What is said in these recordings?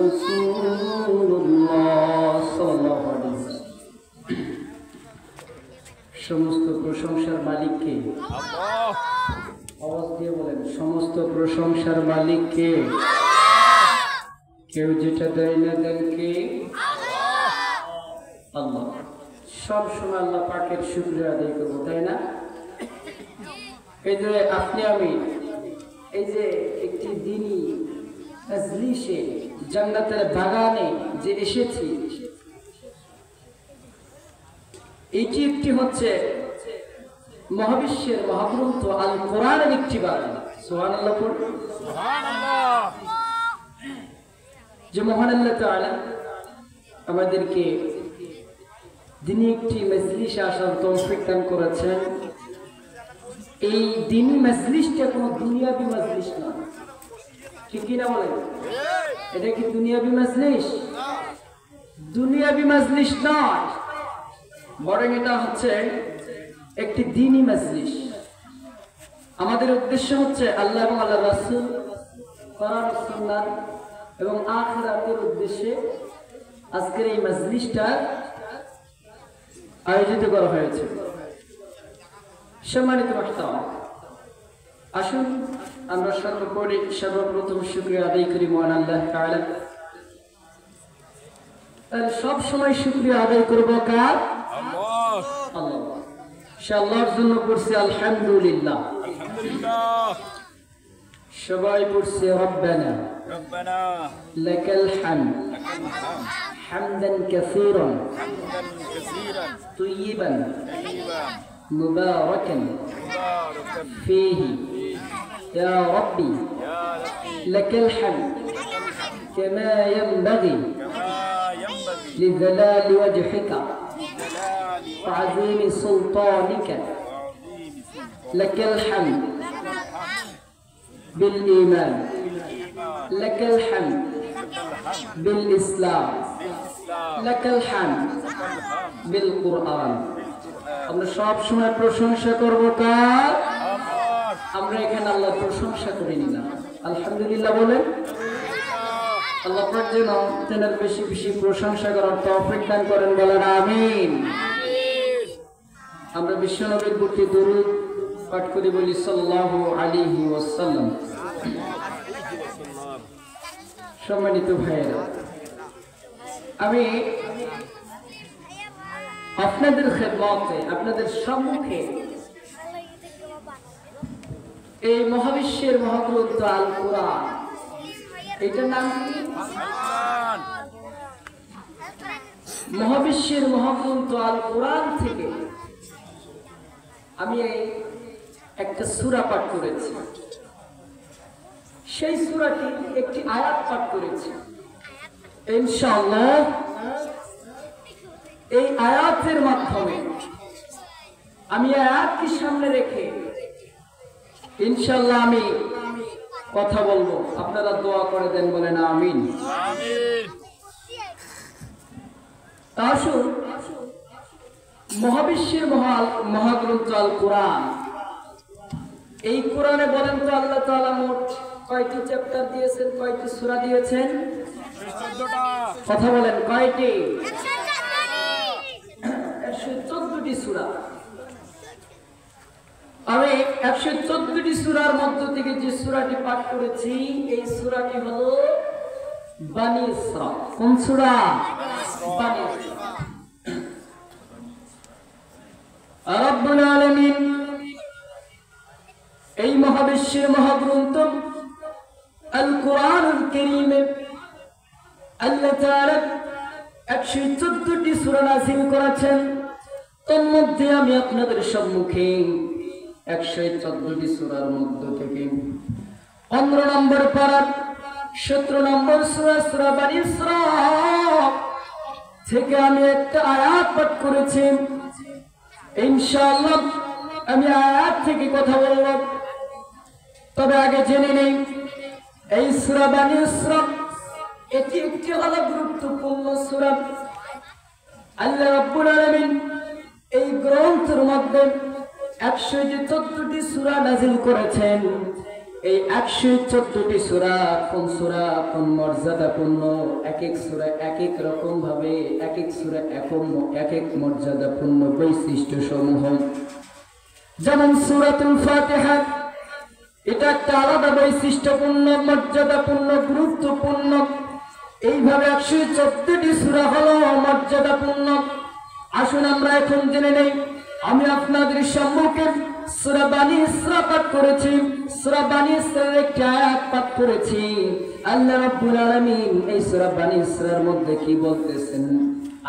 রাসূলুল্লাহ সাল্লাল্লাহু আলাইহি ওয়াসাল্লাম। সমস্ত প্রশংসার মালিক কে? আল্লাহ। আওয়াজ দিয়ে বলেন, সমস্ত প্রশংসার মালিক কে? কেউ যেটা দেয় না দেন কে? আল্লাহ। সব সময় আল্লাহ পাকের শুকরিয়া আদায় করবো, তাই না? এই যে আপনি আমি এই যে একটি দিনই মজলিসে জান্নাতের বাগানে যে এসেছি, এটি একটি হচ্ছে মহাবিশ্বের মহাগ্রন্থ আল কোরআনের একটি বাগান। সুবহানাল্লাহ পড়ুন। সুবহানাল্লাহ। যে মহান আল্লাহ তাআলা আমাদেরকে দিনী একটি মজলিসে আসার তৌফিক দান করেছেন। এই দিনী মজলিসটা কোনো দুনিয়াবি মজলিস না, ঠিক কিনা বলেন? এটা কি দুনিয়াবি মজলিস? দুনিয়াবি মজলিস নয়, বরং এটা হচ্ছে একটি দিনী মজলিস। আমাদের উদ্দেশ্য হচ্ছে আল্লাহ এবং আল্লাহ রাসূল, কোরআন সুন্নাহ এবং আখিরাতের উদ্দেশ্যে আজকের এই মজলিসটা আয়োজিত করা হয়েছে। সম্মানিত মুহতারাম, আসুন আমরা সর্বপ্রথম শুকরিয়া আদায় করি মহান আল্লাহ তাআলা। তাহলে সব সময় শুকরিয়া আদায় করব কার? আল্লাহ। আল্লাহ। সে আল্লাহর জন্য পড়ছি আলহামদুলিল্লাহ। আলহামদুলিল্লাহ। সবাই পড়ছে রব্বানা রব্বানা লাকাল হামদ হামদান কাসীরান তাইয়িবান মুবারাকান ফীহি ইয়া রাব্বি লাকাল হামদ কামা ইয়ানবাগি লিজালালি ওয়াজহিকা وعظيم سلطانك لك الحمد بالإيمان لك الحمد بالإسلام لك الحمد بالقرآن। আমরা সব সময় প্রশংসা করব কার? আমরা এখানে আল্লাহর প্রশংসা করি না, আলহামদুলিল্লাহ বলেন। আল্লাহ পাক যেন তেনার বেশি বেশি প্রশংসা করার তৌফিক দান করেন, বলেন আমিন। আমরা বিশ্বনবীর প্রতি দরুদ পাঠ করি, বলি সাল্লাল্লাহু আলাইহি ওয়াসাল্লাম। সম্মানিত ভাইয়েরা, আমি আপনাদের খেদমতে, আপনাদের সম্মুখে এই মহাবিশ্বের মহাগ্রন্থ আল কোরআন, এটার নাম কি? মহাবিশ্বের মহাগ্রন্থ আল কোরআন থেকে আমি একটা সূরা পাঠ করেছি। সেই সূরাটি একটি আয়াত পাঠ করেছি। ইনশাআল্লাহ এই আয়াতের মাধ্যমে আমি আয়াতকে সামনে রেখে ইনশাআল্লাহ আমি কথা বলবো। আপনারা দোয়া করে দেন, বলেন আমিন। আসুন, মহাবিশ্বের মহাগ্রন্থ আল কোরআন, এই কোরআনে বলেন তো আল্লাহ তাআলা মোট কয়টি চ্যাপ্টার দিয়েছেন, কয়টি সূরা দিয়েছেন? 14টা। কথা বলেন, কয়টি? 114টি সূরা। আমি 114টি সূরার মধ্য থেকে যে সূরাটি পাঠ করেছি, এই সূরাটি হলো বানী ইসরা। কোন সূরা? বানী ইসরা। রব্বুল আলামিন এই মহাবিশ্বের মহাগ্রন্থ আল কোরআনুল কারীমে আল্লাহ তাআলা 114টি সূরা নাযিল করেছেন। তার মধ্যে আমি আপনাদের সম্মুখে 114টি সূরার মধ্য থেকে 15 নম্বর পারা 17 নম্বর সূরা সূরা বানী ইসরা থেকে আমি একটা আয়াত পাঠ করেছি। ইনশাআল্লাহ আমি আয়াত থেকে কথা বলবো। তবে আগে জেনে নেই এই সূরা বানী ইসরা এটি একটি আলাদা গুরুত্বপূর্ণ সূরা। আল্লাহ রাব্বুল আলামিন এই গ্রন্থের মধ্যে 114টি সূরা নাযিল করেছেন। এই 114টি সূরা কোন মর্যাদাপূর্ণ, এক এক সূরা এক এক রকম ভাবে, এক এক সূরা এক এক মর্যাদাপূর্ণ বৈশিষ্ট্য সমূহ। যেমন সূরাতুল ফাতিহা, এটা একটা আলাদা বৈশিষ্ট্যপূর্ণ, মর্যাদাপূর্ণ, গুরুত্বপূর্ণ। এইভাবে 114টি সূরা হলো মর্যাদাপূর্ণ। আসুন আমরা এখন জেনে নেই। আমি আপনাদের সম্মুখে সূরা বানী ইসরা পাঠ করেছি, সূরা বানী ইসরার একটি আয়াত পাঠ করেছি। আল্লাহ রাব্বুল আলামিন এই সূরা বানী ইসরার মধ্যে কি বলতেছেন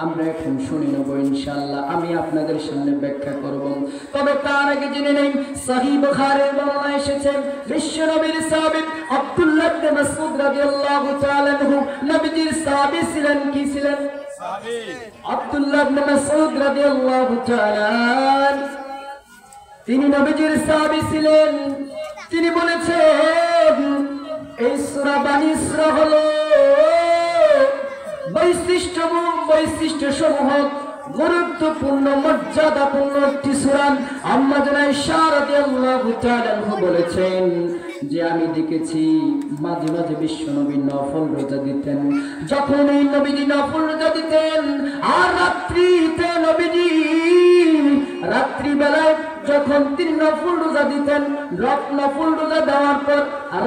আমরা এখন শুনে নেব ইনশাআল্লাহ। আমি আপনাদের সামনে ব্যাখ্যা করব, তবে তার আগে জেনে নেই সহিহ বুখারীর বর্ণনা এসেছে বিশ্বনবীর সাহাবী আব্দুল্লাহ ইবনে মাসউদ রাদিয়াল্লাহু তাআলা আনহু, নবীজির সাহাবী ছিলেন, কি ছিলেন? সাহাবী। আব্দুল্লাহ ইবনে মাসউদ রাদিয়াল্লাহু তাআলা তিনি নবীজির সাহাবী ছিলেন। তিনি বলেছেন এই সূরা বানী ইসরা হলো বৈশিষ্ট্য সমূহ গুরুত্বপূর্ণ, মর্যাদাপূর্ণ একটি সূরা। আম্মা জান আয়েশা রাদিয়াল্লাহু তাআলা আনহা বলেছেন যে আমি দেখেছি মাঝে মাঝে বিশ্বনবী নফল রোজা দিতেন। যখন এই নবীজি নফল রোজা দিতেন আর রাত্রিতে নবীজি রাত্রিবেলায় যখন তিনি নফল রোজা দিতেন, নফল রোজা দেওয়ার পর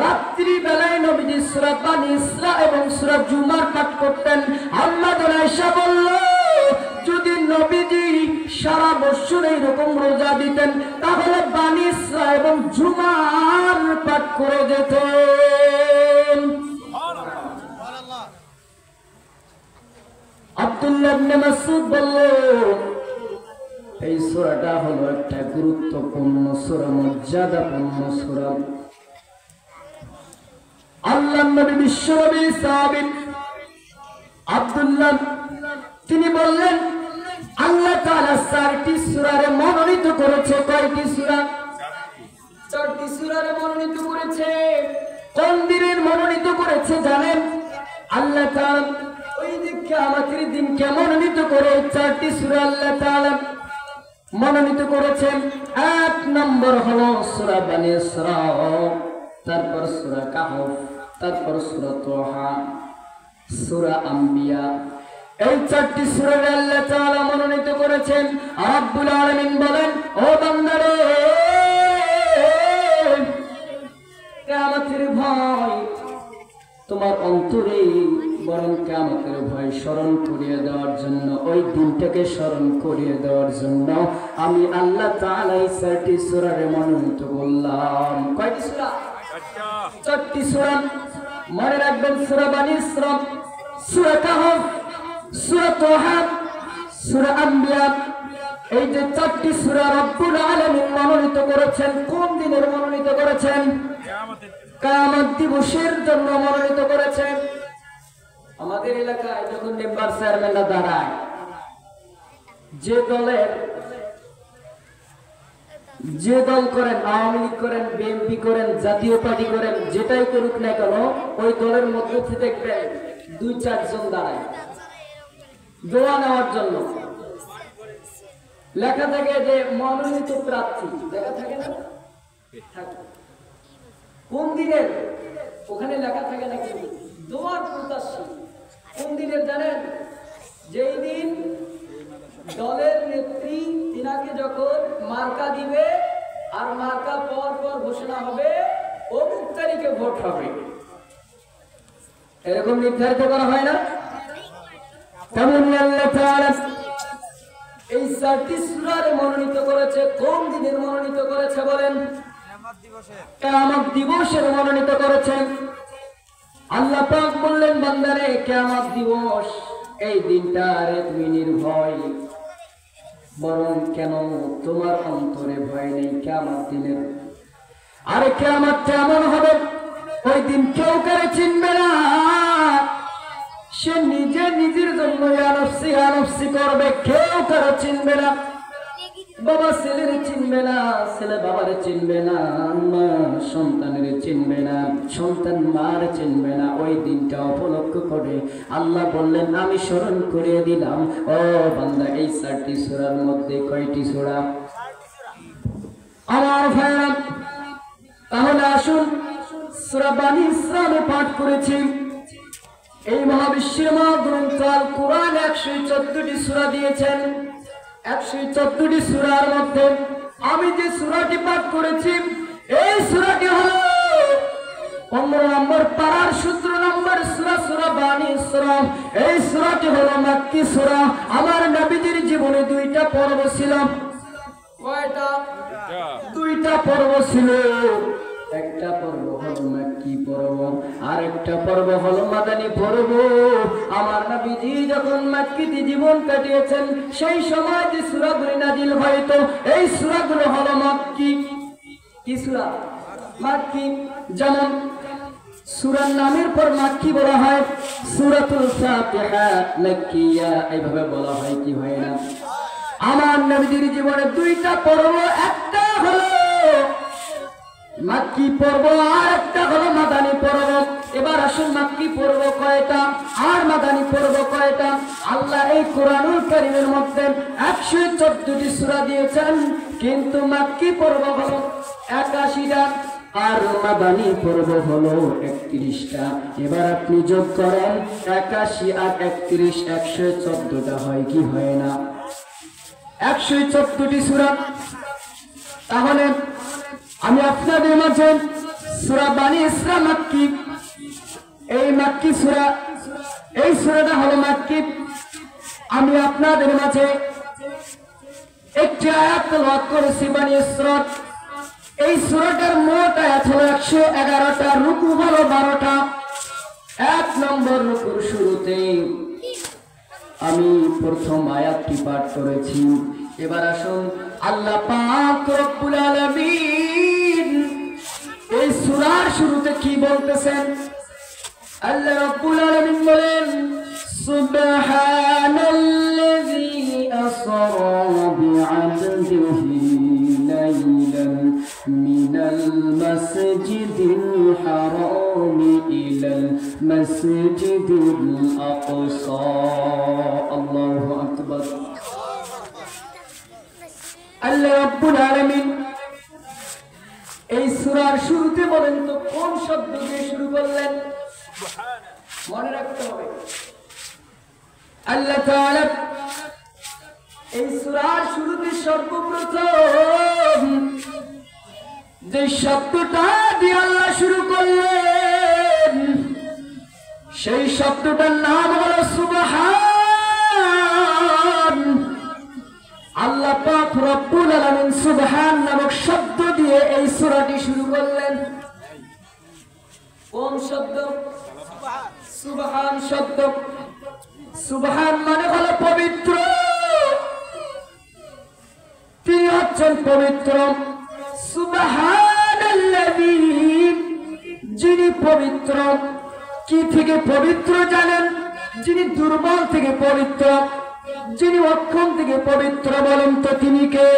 রাত্রিবেলায় নবীজি সূরা বানী ইসরা এবং সূরা জুমার পাঠ করতেন। আম্মা জান আয়েশা বলল যদি নবীজি সারা বছর এইরকম রোজা দিতেন তাহলে বানী ইসরা এবং জুমার পাঠ করে যেতেন। আব্দুল্লাহ ইবনে মাসউদ বলল এই সূরাটা হলো একটা গুরুত্বপূর্ণ সূরা, মর্যাদাপূর্ণ সূরা। আল্লাহর নবী বিশ্বনবী সাহাবী আব্দুল্লাহ তিনি বললেন আল্লাহ তাআলা 4টি সূরারে মনোনীত করেছে। কয়টি সূরা? 4টি সূরারে মনোনীত করেছে। কোন দিনের মনোনীত করেছে জানেন? আল্লাহ তাআলা ওই যে কিয়ামতের দিনকে মনোনীত করে 4টি সূরা আল্লাহ তাআলা মনোনীত করেছেন। 1 নম্বর হলো সূরা বানী ইসরা, তারপর সূরা কাহফ, তারপর সূরা তাহা, সূরা আম্বিয়া। এই 4টি সূরা আল্লাহ তাআলা মনোনীত করেছেন। রব্বুল আলামিন বলেন ও বান্দারে কিয়ামতের ভয় তোমার অন্তরে, বরং কিয়ামতের ভয় স্মরণ করিয়ে দেওয়ার জন্য, ওই দিনটাকে স্মরণ করিয়ে দেওয়ার জন্য আমি আল্লাহ তাআলা এই 4টি সূরারে মনোনীত করলাম। কয়টি সূরা? 4টি সূরা। মনে রাখবেন সূরা বানী ইসরা, সূরা কাহফ, সূরা তাহা, সূরা আম্বিয়া। এই যে 4টি সূরা রব্বুল আলামিন মনোনীত করেছেন। কোন দিনের মনোনীত করেছেন? কিয়ামত দিবসের জন্য মনোনীত করেছেন। আমাদের এলাকায় যখন মেম্বার চেয়ারম্যানরা দাঁড়ায়, যে দল করেন, আওয়ামী লীগ করেন, বিএনপি করেন, জাতীয় পার্টি করেন, যেটাই করুক না কেন, ওই দলের মধ্যে থেকে দেখবেন 2-4 জন দাঁড়ায় দোয়া নেওয়ার জন্য। লেখা থাকে যে মনোনীত প্রার্থী, লেখা থাকে না? থাকে। কোন দিনের? ওখানে লেখা থাকে নাকি দোয়ার প্রত্যাশী। কোন দিনের জানেন? যেই দিন দলের নেত্রী তিনাকে যখন মার্কা দিবে আর মার্কা পর ঘোষণা হবে অমুক তারিখে ভোট হবে, এরকম নির্ধারিত করা হয় না? তেমনি আল্লাহ তাআলা এই 4টি সূরারে মনোনীত করেছে। কোন দিনের মনোনীত করেছে বলেন? কিয়ামত দিবসের মনোনীত করেছেন। আল্লাহ পাক বললেন বান্দারে কিয়ামত দিবস এই দিনটারে তুমি নির্ভয়, বরং কেন তোমার অন্তরে ভয় নেই কিয়ামত দিনের। আরে কিয়ামতটা এমন হবে ওই দিন কেউ কারে চিনবে না, সে নিজের জন্য আনফসি করবে, কেউ কারো চিনবে না। বাবা ছেলের চিনবে না, ছেলে বাবারে চিনবে না, মা সন্তানের চিনবে না, সন্তান মার চিনবে না। ওই দিনটা উপলক্ষ করে আল্লাহ বললেন আমি স্মরণ করিয়ে দিলাম ও বান্দা এই 4টি সূরার মধ্যে কয়টি সূরা? আমার ভাইরা, তাহলে আসুন সূরা বানী ইসরাইল পাঠ করেছি। এই মহাবিশ্বের মহাগ্রন্থ আল কোরআন 114টি সূরা দিয়েছেন। 114টি সূরার মধ্যে আমি যে সূরাটি পাঠ করেছি এই সূরাটি হলো 15 নম্বর পারার 17 নম্বর সূরা, সূরা বানী ইসরাইল। এই সূরাটি হলো মাক্কি সূরা। আমার নবীজির জীবনে দুইটা পর্ব ছিল। কয়টা? দুইটা পর্ব ছিল। একটা পর্ব হলো মাক্কি পর্ব, আর একটা পর্ব হলো মাদানী পর্ব। আমার নবীজি যখন মক্কাতে জীবন কাটিয়েছেন সেই সময় যে সূরাগুলো নাজিল হয়তো এই সূরাগুলো হলো মাক্কি। কি সূরা? মাক্কি। যেমন সূরার নামের পর মাক্কি বলা হয়, সূরাতুল ফাতিহা মাক্কিয়া এইভাবে বলা হয়, কি হয় না? আমার নবীজির জীবনে দুইটা পর্ব, একটা হলো মাক্কি পর্ব আর একটা হলো মাদানী পর্ব। এবার আসুন মাক্কি পর্ব কয়টা আর মাদানী পর্ব কয়টা? আল্লাহ এই কোরআনুল কারীমের মধ্যে 114টি সূরা দিয়েছেন, কিন্তু মাক্কি পর্ব হলো 81টা আর মাদানী পর্ব হলো 31টা। এবার আপনি যোগ করেন 81 আর 31, 114টা হয় কি হয় না? 114টি সূরা। তাহলে আমি আপনাদের মাঝে সূরা বানী ইসরাইল মাক্কি, এই মাক্কি সূরা, এই সূরাটা হলো মাক্কি। আমি আপনাদের মাঝে একটি আয়াত তেলাওয়াত করেছি বানী ইসরাইল। এই সূরাটার মোট আয়াত হলো 111টা, রুকু হলো 12টা। 1 নম্বর রুকুর শুরুতে আমি প্রথম আয়াতটি পাঠ করেছি। এবার আসুন আল্লাহ পাক রব্বুল আলামিন এই সূরার শুরুতে কি বলতেছেন? আল্লাহ রব্বুল আলামিন বলেন, সুবহানাল্লাযী আসরা বি'আবদিহি লাইলান মিনাল মাসজিদিল হারাম ইলাল মাসজিদিল আকসা। আল্লাহু আকবার। আল্লাহ রাব্বুল আলামিন এই সূরার শুরুতে বলেন তো কোন শব্দ দিয়ে শুরু করলেন? মনে রাখতে হবে। আল্লাহ তাআলা এই সূরার শুরুতে সর্বপ্রথম যে শব্দটা দিয়ে আল্লাহ শুরু করলেন সেই শব্দটার নাম হলো সুবহান। আল্লাহ পাক রব্বুল আলামিন সুবহান নামক শব্দ দিয়ে এই সূরাটি শুরু করলেন। কোন শব্দ? সুবহান শব্দ। সুবহান মানে হলো পবিত্র, তিনি হচ্ছেন পবিত্র। সুবহানাল্লাযী, যিনি পবিত্র। কি থেকে পবিত্র জানেন? যিনি দুর্বল থেকে পবিত্র, যিনি অক্ষম থেকে পবিত্র। বলেন তো তিনি কে?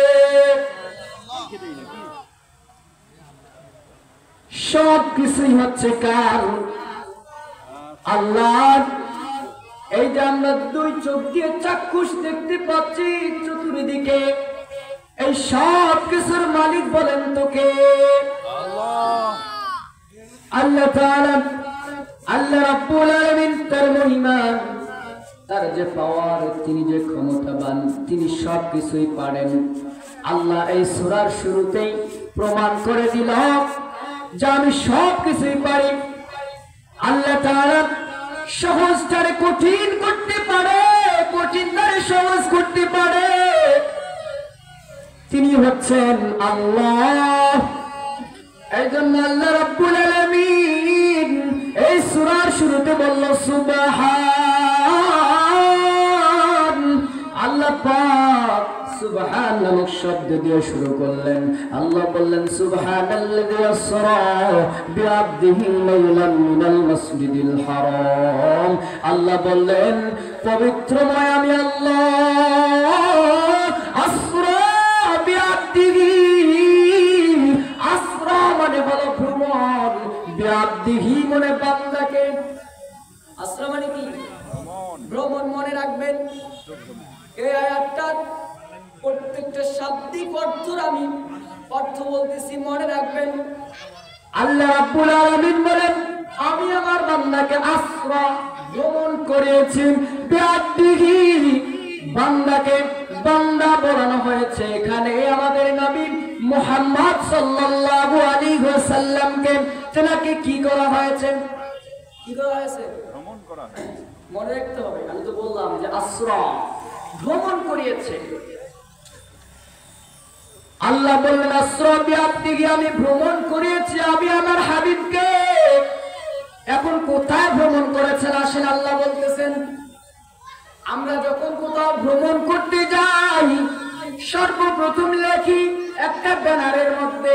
সব কিছুই হচ্ছে কার? আল্লাহ। এই যে আমরা দুই চোখ দিয়ে চাক্ষুষ দেখতে পাচ্ছি চতুর্দিকে, এই সব কিছুর মালিক বলেন তো কে? আল্লাহ তাআলা। আল্লাহ রাব্বুল আলামিন তার মহিমা, তার যে পাওয়ার, তিনি যে ক্ষমতাবান, তিনি সব কিছুই পারেন। আল্লাহ এই সূরার শুরুতেই প্রমাণ করে দিল যে আমি সব কিছুই পারি। আল্লাহ তাআলা সহজটারে কঠিন করতে পারে, কঠিনটারে সহজ করতে পারে। তিনি হচ্ছেন আল্লাহ। এই জন্য আল্লাহ রাব্বুল আলামিন এই সূরার শুরুতে বলল সুবহান। আল্লাহ পাক সুবহান নামক শব্দ দিয়ে শুরু করলেন। আল্লাহ বললেন সুবহানাল্লাযী আসরা বিআবদিহি লাইলান মিনাল মাসজিদিল হারাম। আল্লাহ বললেন পবিত্রময় আমি আল্লাহ। আসরা বিআবদিহি, আসরা মানে হলো ভ্রমণ, বিআবদিহি মানে বান্দাকে। আসরা মানে কি? ভ্রমণ। মনে রাখবেন এই আয়াতটা প্রত্যেকটা শাব্দিক অর্থ আমি অর্থ বলতেছি, মনে রাখবেন। আল্লাহ রাব্বুল আলামিন বলেন আমি আমার বান্দাকে আসরা ভ্রমণ করেছি বিআবদিহি, বান্দাকে বান্দা বলানো হয়েছে এখানে আমাদের নবী মুহাম্মদ সাল্লাল্লাহু আলাইহি ওয়াসাল্লামকে তেনাকে কি করা হয়েছে? কি করা হয়েছে? ভ্রমণ করা হয়েছে। মনে রাখতে হবে, আমি তো বললাম যে আসরা ভ্রমণ করিয়েছে। আল্লাহ বললেন আসরা বিআবদিহি, আমি ভ্রমণ করিয়েছি আমি আমার হাবিবকে। এখন কোথায় ভ্রমণ করেছেন আসেন আল্লাহ বলতেছেন। আমরা যখন কোথাও ভ্রমণ করতে যাই সর্বপ্রথম লেখি একটা ব্যানারের মধ্যে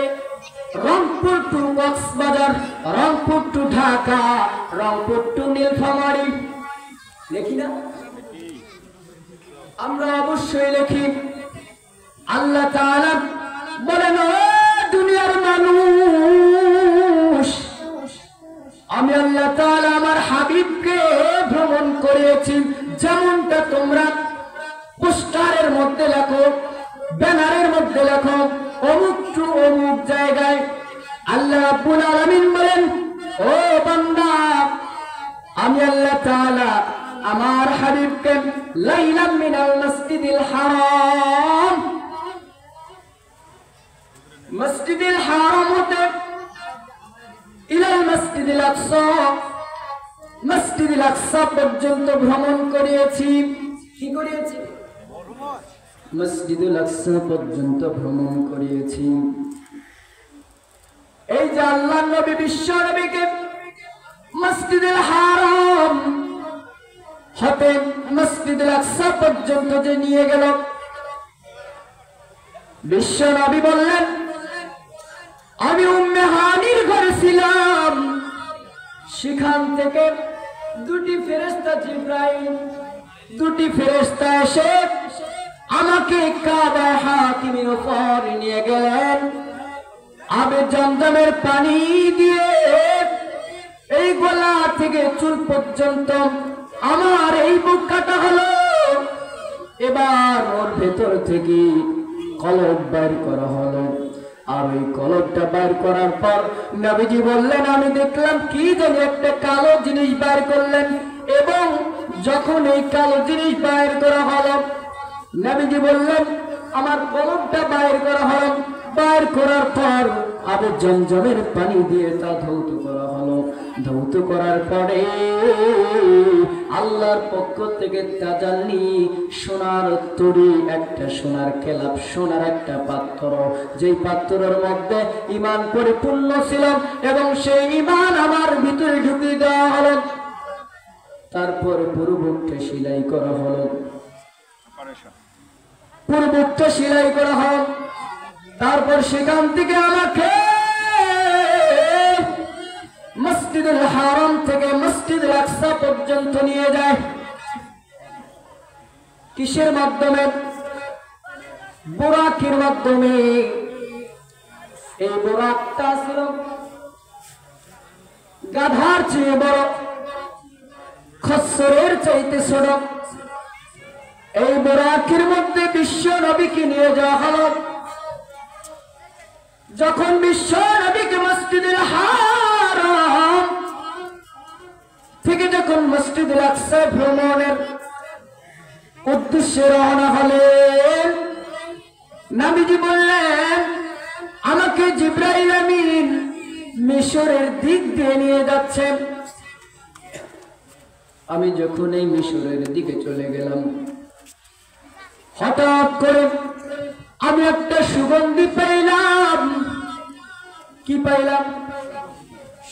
Rangpur to Cox's Bazar, Rangpur to Dhaka, Rangpur to Nilphamari, লেখি না? আমরা অবশ্যই লেখি। আল্লাহ তাআলা বলেন ও দুনিয়ার মানুষ, আমি আল্লাহ তাআলা আমার হাবিবকে ভ্রমণ করিয়েছি যেমনটা তোমরা পোস্টারের মধ্যে লেখো, ব্যানারের মধ্যে লেখো অমুক টু অমুক জায়গায়। আল্লাহ রাব্বুল আলামিন বলেন ও বান্দা, আমি আল্লাহ তাআলা আমার হাবিবকে লাইলাম মিনাল মসজিদিল হারাম, মসজিদুল হারাম হতে ইলাল মসজিদুল আকসা, মসজিদুল আকসা পর্যন্ত ভ্রমণ করিয়েছি। কি করিয়েছি? মসজিদুল আকসা পর্যন্ত ভ্রমণ করিয়েছি। এই যে আল্লাহর নবী বিশ্ব নবীকে মসজিদুল হারাম হতে মসজিদুল আকসা পর্যন্ত যে নিয়ে গেল, বিশ্ব নবী বললেন আমি উম্মে হানির ঘরে ছিলাম, সেখান থেকে দুটি ফেরেশতা জিবরাইল, দুটি ফেরেশতা এসে আমাকে কাবা হাতিমের উপর নিয়ে গেলেন। আবে জমজমের পানি দিয়ে এই গলা থেকে চুল পর্যন্ত আমার এই বুক কাটা হলো। এবার ওর ভেতর থেকে কলব বের করা হলো। আর ওই কলবটা বের করার পর নবীজি বললেন আমি দেখলাম কি জানি একটা কালো জিনিস বের করলেন, এবং যখন এই কালো জিনিস বের করা হলো নবীজি বললেন আমার কলবটা বের করা হলো। বের করার পর আবে জমজমের পানি দিয়ে তা ধৌত করা হলো। ধৌত করার পরে আল্লাহর পক্ষ থেকে তাজাল্লি সোনার তরী, একটা সোনার খেলাপ, সোনার একটা পাত্র, যেই পাত্রের মধ্যে ঈমান পরিপূর্ণ ছিল এবং সেই ঈমান আমার ভিতরে ঢুকিয়ে দেওয়া হলো। তারপরে পুরো বুকটা সেলাই করা হলো, পুরো বুকটা সেলাই করা হলো। তারপর সেখান থেকে আমাকে মসজিদুল হারাম থেকে মসজিদুল আকসা পর্যন্ত নিয়ে যায়। কিসের মাধ্যমে? বুরাকের মাধ্যমে। এই বুরাকটা ছিল গাধার চেয়ে বড়, খচ্চরের চাইতে ছোট। এই বুরাকের মধ্যে বিশ্ব নবীকে নিয়ে যাওয়া হলো। যখন বিশ্ব নবীকে মসজিদুল হারাম থেকে যখন মসজিদুল আকসা ভ্রমণের উদ্দেশ্যে রওনা হলেন, নবীজি বললেন আমাকে জিবরাইল আমিন মিশরের দিক দিয়ে নিয়ে যাচ্ছেন। আমি যখন এই মিশরের দিকে চলে গেলাম, হঠাৎ করে আমি একটা সুগন্ধি পাইলাম। কি পাইলাম?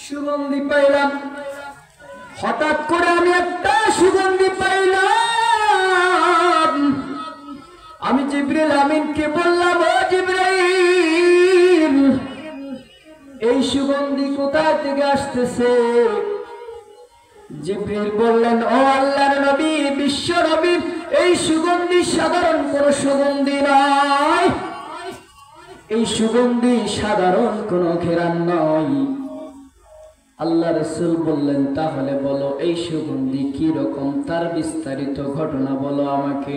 সুগন্ধি পাইলাম। হঠাৎ করে আমি একটা সুগন্ধি পাইলাম। আমি জিবরিল আমিনকে বললাম ও জিবরাইল, এই সুগন্ধি কোথা থেকে আসতেছে? জিবরিল বললেন ও আল্লাহর নবী, বিশ্ব নবী, এই সুগন্ধি সাধারণ কোন সুগন্ধি নয়, এই সুগন্ধি সাধারণ কোন ঘেরান নয়। আল্লাহ রাসূল বললেন তাহলে বলো এই সুগন্ধি কি রকম, তার বিস্তারিত ঘটনা বলো আমাকে।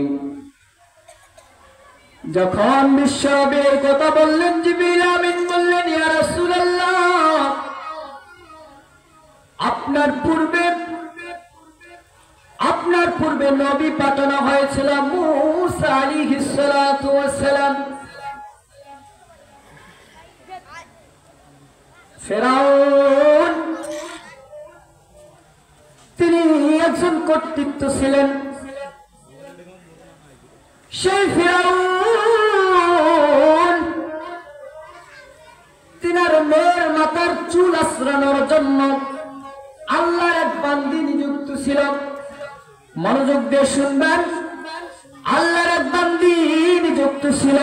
যখন বিশ্ব নবী কথা বললেন, জিবরিল আমিন বললেন ইয়া রাসূলুল্লাহ আপনার পূর্বে নবী পাঠানো হয়েছিল মূসা আলাইহিস সালাতু ওয়াস সালাম। ফিরাউন তিনি একজন কর্তৃত্ব ছিলেন। সেই ফিরাউন তিনার মেয়ের মাথার চুল আঁচড়ানোর জন্য আল্লাহর এক বান্দি নিযুক্ত ছিল। মনোযোগ দিয়ে শুনবেন, আল্লাহর এক বান্দি নিযুক্ত ছিল।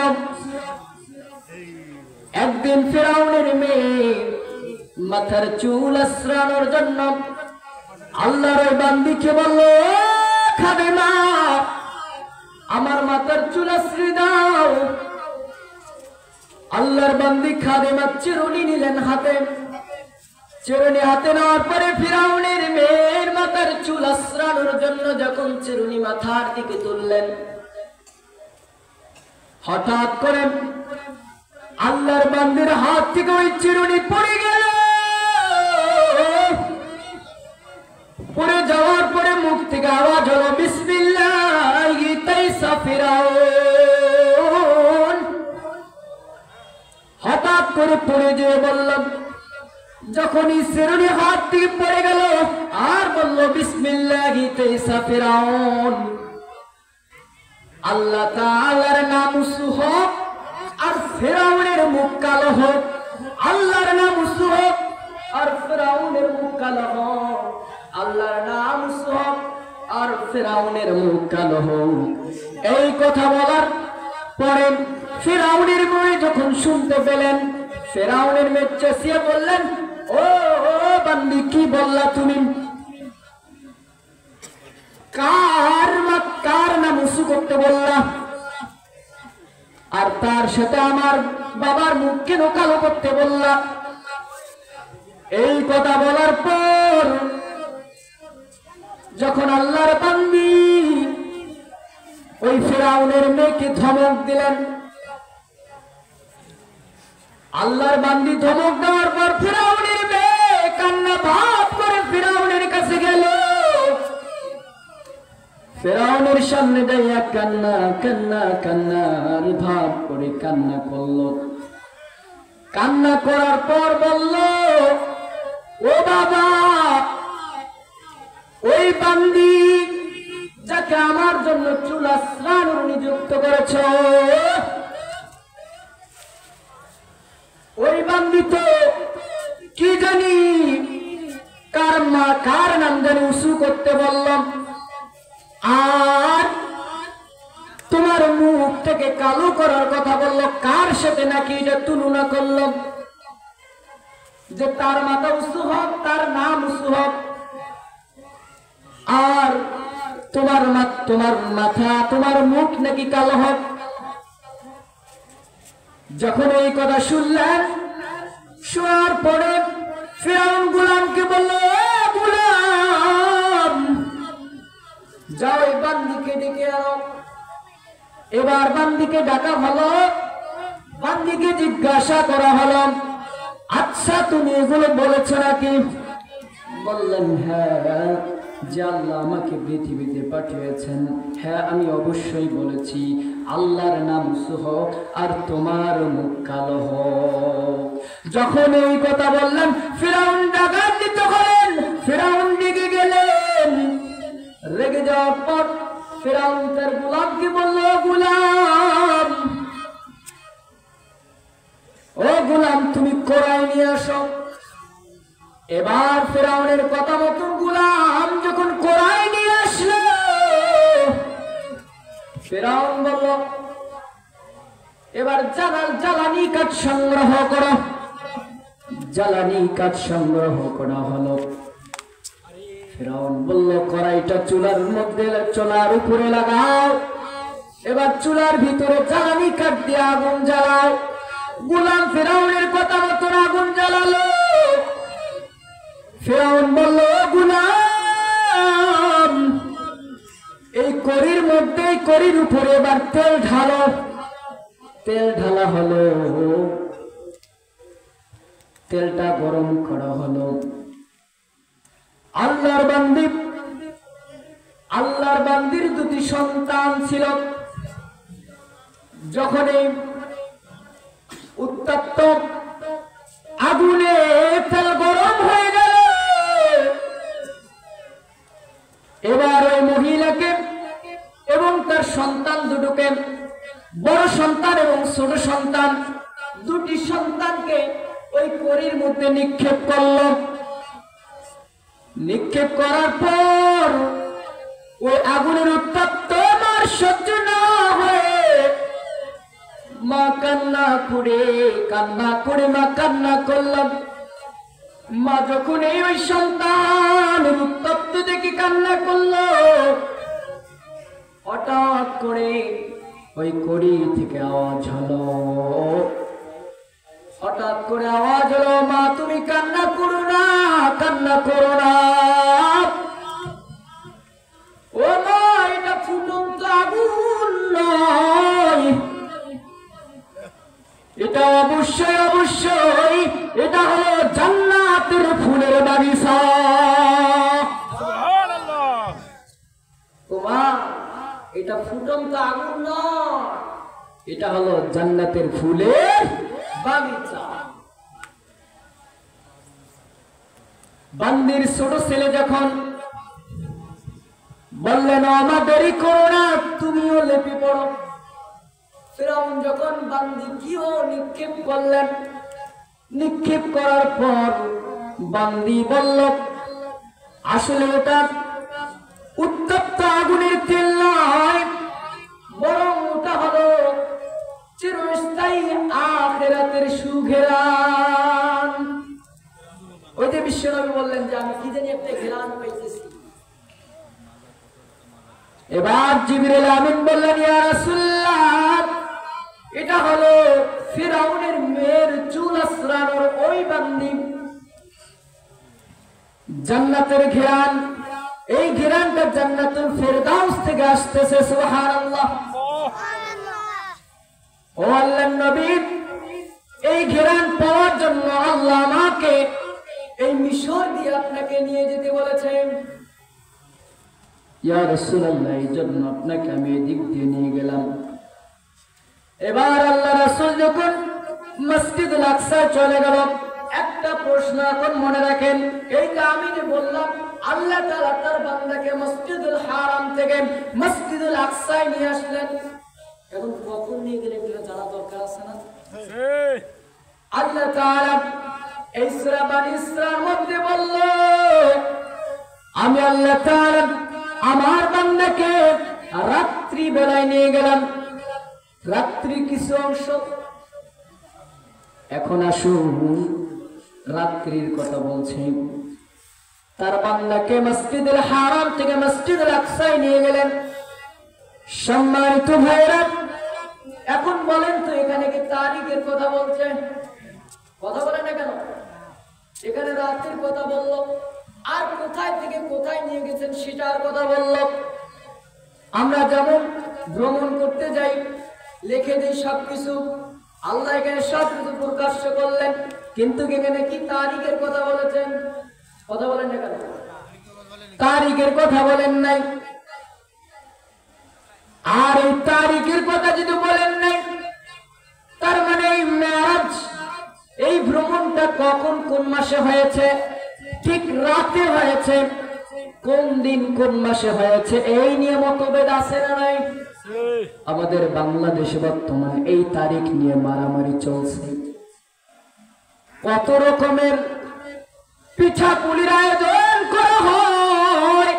একদিন ফিরাউনের মেয়ে মাথার চুল আঁচড়ানোর জন্য আল্লাহর বান্দিকে বলল, খাদেমা আমার মাথার চুল আঁচড়ে দাও। আল্লাহর বান্দি খাদেমা চিরুনি নিলেন হাতে। চিরুনি হাতে নেওয়ার পরে ফিরাউনের মেয়ের মাথার চুল আঁচড়ানোর জন্য যখন চিরুনি মাথার দিকে তুললেন, হঠাৎ করে আল্লাহর বান্দির হাত থেকে ওই চিরুনি পড়ে গেল। পড়ে যাওয়ার পরে মুখ থেকে আওয়াজ হলো, বিসমিল্লাহি তাইসা ফিরাউন। হঠাৎ করে পড়ে যেয়ে বললাম, যখনই চিরুনি হাত থেকে পড়ে গেল আর বলল বিসমিল্লাহি তাইসা ফিরাউন। আল্লাহ তাআলার নাম উঁচু হোক আর ফিরাউনের মুখ কালো হোক। আল্লাহর নাম উঁচু হোক আর ফিরাউনের মুখ কালো হোক। আল্লাহর নাম উঁচু হোক আর ফিরাউনের মুখ কালো হোক। এই কথা বলার পরে ফিরাউনের মেয়ে যখন শুনতে পেলেন, ফিরাউনের মেয়ে চেঁচিয়ে বললেন, ও বান্দি কি বললা তুমি? কার নাম উঁচু করতে বললা? আর তার সাথে আমার বাবার মুখ কেন কালো করতে বললা? এই কথা বলার পর যখন আল্লাহর বান্দি ওই ফিরাউনের মেয়েকে ধমক দিলেন, আল্লাহর বান্দি ধমক দেওয়ার পর ফিরাউনের মেয়ে কান্না ভাব করে ফিরাউনের কাছে গেল। ফিরাউনের সামনে দাঁড়িয়ে কান্না কান্না কান্নার ভাব করে কান্না করলো। কান্না করার পর বলল, ও বাবা, ওই বান্দি যাকে আমার জন্য চুল আঁচড়ানোর নিযুক্ত করেছ, ওই বান্দি তো কি জানি কার নাম জানি উঁচু করতে বললাম, আর তোমার মুখ থেকে কালো করার কথা বললো। কার সাথে নাকি এটা তুলনা করলাম যে তার মাথা উঁচু হোক, তার নাম উঁচু হোক, আর তোমার মাথা তোমার মুখ নাকি কালো হোক। যখন এই কথা শুনলেন, শোনার পরে ফিরাউন গোলামকে বলল, গোলাম যাও এই বান্দিকে ডেকে আনো। এবার বান্দিকে ডাকা হলো, বান্দিকে জিজ্ঞাসা করা হলো, আচ্ছা তুমি এগুলো বলেছ নাকি? বললেন, হ্যাঁ, যে আল্লাহ আমাকে পৃথিবীতে পাঠিয়েছেন, হ্যাঁ আমি অবশ্যই বলেছি আল্লাহর নাম উঁচু হোক আর তোমার মুখ কালো হোক। যখন এই কথা বললেন, ফিরাউন ডাকাতিত হলেন, ফিরাউন রেগে গেলেন। রেগে যাওয়ার পর ফিরাউন তার গোলামকে বলল, গোলাম, ও গোলাম তুমি কোরাই নিয়ে আসো। এবার ফিরাউনের কথা মতন গোলাম যখন কোরাই নিয়ে আসলো, ফিরাউন বলল, এবার জ্বালানি কাঠ সংগ্রহ করো। জ্বালানি কাঠ সংগ্রহ করা হলো। ফিরাউন বলল, কড়াইটা চুলার মধ্যে, চুলার উপরে লাগাও। এবার চুলার ভিতরে জ্বালানি কাঠ দিয়ে আগুন জ্বালাও। গোলাম ফিরাউনের কথা মতন আগুন জ্বালালো। ফিরাউন বলল, গোলাম এই কড়ির মধ্যে, কড়ির উপরে এবার তেল ঢালো। তেল ঢালা হলো, তেলটা গরম করা হলো। আল্লাহর বান্দির দুটি সন্তান ছিল। যখন এই উত্তপ্ত আগুনে তেল গরম হয়ে গেল, এবার ওই মহিলাকে এবং তার সন্তান দুটোকে, বড় সন্তান এবং ছোট সন্তান, দুটি সন্তানকে ওই কড়ির মধ্যে নিক্ষেপ করল। নিক্ষেপ করার পর ওই আগুনের উত্তপ্ত মার সহ্য না হয়ে মা কান্না করে মা কান্না করলাম। মা যখন ওই সন্তান উত্তপ্ত দেখে কান্না করলো, হঠাৎ করে ওই কড়ি থেকে আওয়াজ হলো, মা তুমি কান্না করো না, ও মা, এটা ফুটন্ত আগুন নয়, এটা অবশ্যই এটা হলো জান্নাতের ফুলের বাগিচা। ও মা, এটা ফুটন্ত আগুন নয়, এটা হলো জান্নাতের ফুলের বাগিচা। বান্দির ছোট ছেলে যখন বললেন, আমার দেরি করো না, তুমিও লেপে পড়ো। ফিরআউন যখন বান্দিকেও নিক্ষেপ করলেন, নিক্ষেপ করার পর বান্দি বলল, আসলে ওটা উত্তপ্ত আগুনের তেল নয়, বরং ওটা হলো চিরস্থায়ী আখিরাতের সুঘেরান। ওই যে বিশ্বনবী বললেন যে আমি কি জানি একটা ঘেরান পাইতেছি। এবার জিবরিল আমিন বললেন, ইয়া রাসূলুল্লাহ, এটা হলো ফিরআউনের মেয়ের চুল আঁচড়ানোর ওই বান্দি। জান্নাতের ঘেরান, এই ঘেরানটা জান্নাতুল ফেরদাউস থেকে আসতেছে। সুবহানাল্লাহ। ও আল্লাহর নবী, এই ঘেরান পাওয়ার জন্য আল্লাহ আমাকে এই মিশর দিয়ে আপনাকে নিয়ে যেতে বলেছেন। ইয়া রাসূলুল্লাহ, এই জন্য আপনাকে আমি এদিক দিয়ে নিয়ে গেলাম। এবার আল্লাহ রাসূল যখন মসজিদুল আকসা চলে গেল, একটা প্রশ্ন এখন মনে রাখেন, এইটা আমি যে বললাম আল্লাহ তাআলা তার বান্দাকে মসজিদুল হারাম থেকে মসজিদুল আকসায় নিয়ে আসলেন, এখন কখন নিয়ে গেলেন এটা জানা দরকার আছে না? আল্লাহ তাআলা এই সূরা বানী ইসরার মধ্যে বলল, আমি আল্লাহ তাআলা আমার বান্দাকে রাত্রি বেলায় নিয়ে গেলাম, রাত্রি কিছু অংশ। এখন আসুন রাত্রির কথা বলছি। তার বান্দাকে মসজিদুল হারাম থেকে মসজিদুল আকসায় নিয়ে গেলেন। সম্মানিত ভাইরা, এখন বলেন তো এখানে কি তারিখের কথা বলছে? কথা বলেন না কেন? এখানে রাত্রির কথা বলল, আর কোথায় থেকে কোথায় নিয়ে গেছেন সেটার কথা বলল। আমরা যেমন ভ্রমণ করতে যাই, লিখে দিই সবকিছু, আল্লাহ এখানে সবকিছু প্রকাশ্য করলেন, কিন্তু এখানে কি তারিখের কথা বলেছেন? কথা বলেন না কেন? তারিখের কথা বলেন নাই। আর এই তারিখের কথা যদি বলেন নাই, তার মানে এই মেরাজ, এই ভ্রমণটা কখন কোন মাসে হয়েছে? ঠিক রাতে হয়েছে। কোন দিন কোন মাসে হয়েছে এই নিয়ে মতভেদ আছে না নাই? আমাদের বাংলাদেশে বর্তমানে এই তারিখ নিয়ে মারামারি চলছে। কত রকমের পিঠাপুলির আয়োজন করা হয়।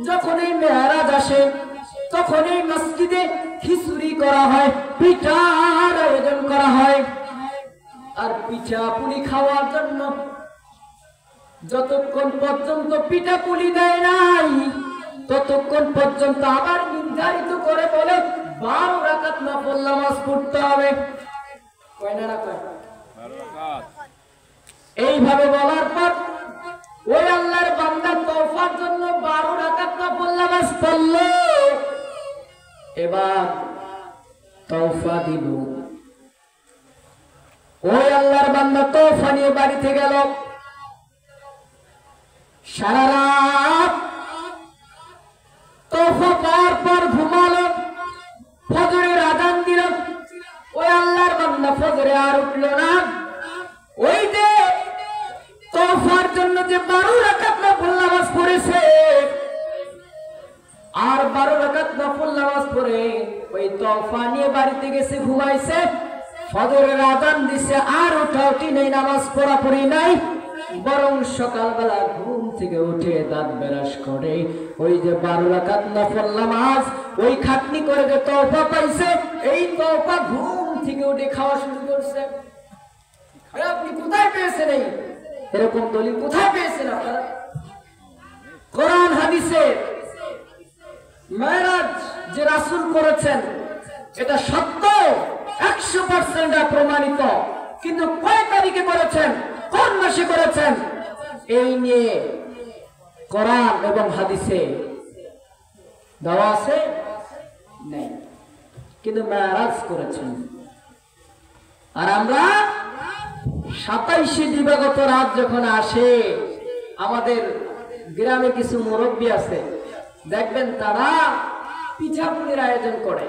যখন এই মেরাজ আসে তখন এই মসজিদে খিচুড়ি করা হয়, পিঠার আয়োজন করা হয়। আর পিঠাপুলি খাওয়ার জন্য যতক্ষণ পর্যন্ত পিঠাপুলি দেয় নাই, ততক্ষণ পর্যন্ত আবার নির্ধারিত করে বলে 12 রাকাত নফল নামাজ পড়তে হবে। কয় না না কয়? 12 রাকাত। এইভাবে বলার পর ওই আল্লাহর বান্দা তওফার জন্য 12 রাকাত নফল নামাজ পড়ল। এবার তওফা দিল। ওই আল্লাহর বান্দা তওফা নিয়ে বাড়িতে গেল। সারা রাত তোফা পার পর ঘুমালো, ফজরের আজান দিল, ওই আল্লাহর বান্দা ফজরে আর উঠলো না। ওই যে তোফার জন্য যে 12 রাকাত নফল নামাজ পড়েছে, আর 12 রাকাত নফল নামাজ পড়ে ওই তোফা নিয়ে বাড়িতে গেছে, ঘুমাইছে, ফজরের আজান দিছে, আর উঠাউঠি নেই, নামাজ পড়াপড়ি নাই, বরং সকালবেলা ঘুম থেকে উঠে দাঁত ব্রাশ করে ওই যে 12 রাকাত নফল নামাজ ওই খাটনি করে যে তওবা পাইছে, এই তওবা ঘুম থেকে উঠে খাওয়া শুরু করছে। আপনি কোথায় পেয়েছেন এরকম দলিল? কোথায় পেয়েছেন আপনারা? কোরআন হাদিসে মেরাজ যে রাসূল করেছেন এটা সত্য, 100% প্রমাণিত, কিন্তু কয় তারিখে করেছেন, কোন মাসে করেছেন, এই নিয়ে কোরআন এবং হাদিসে দেওয়া আছে নেই, কিন্তু মেরাজ করেছেন। আর আমরা 27 দিবাগত রাত যখন আসে, আমাদের গ্রামে কিছু মুরব্বী আছে, দেখবেন তারা পিঠাপুলির আয়োজন করে।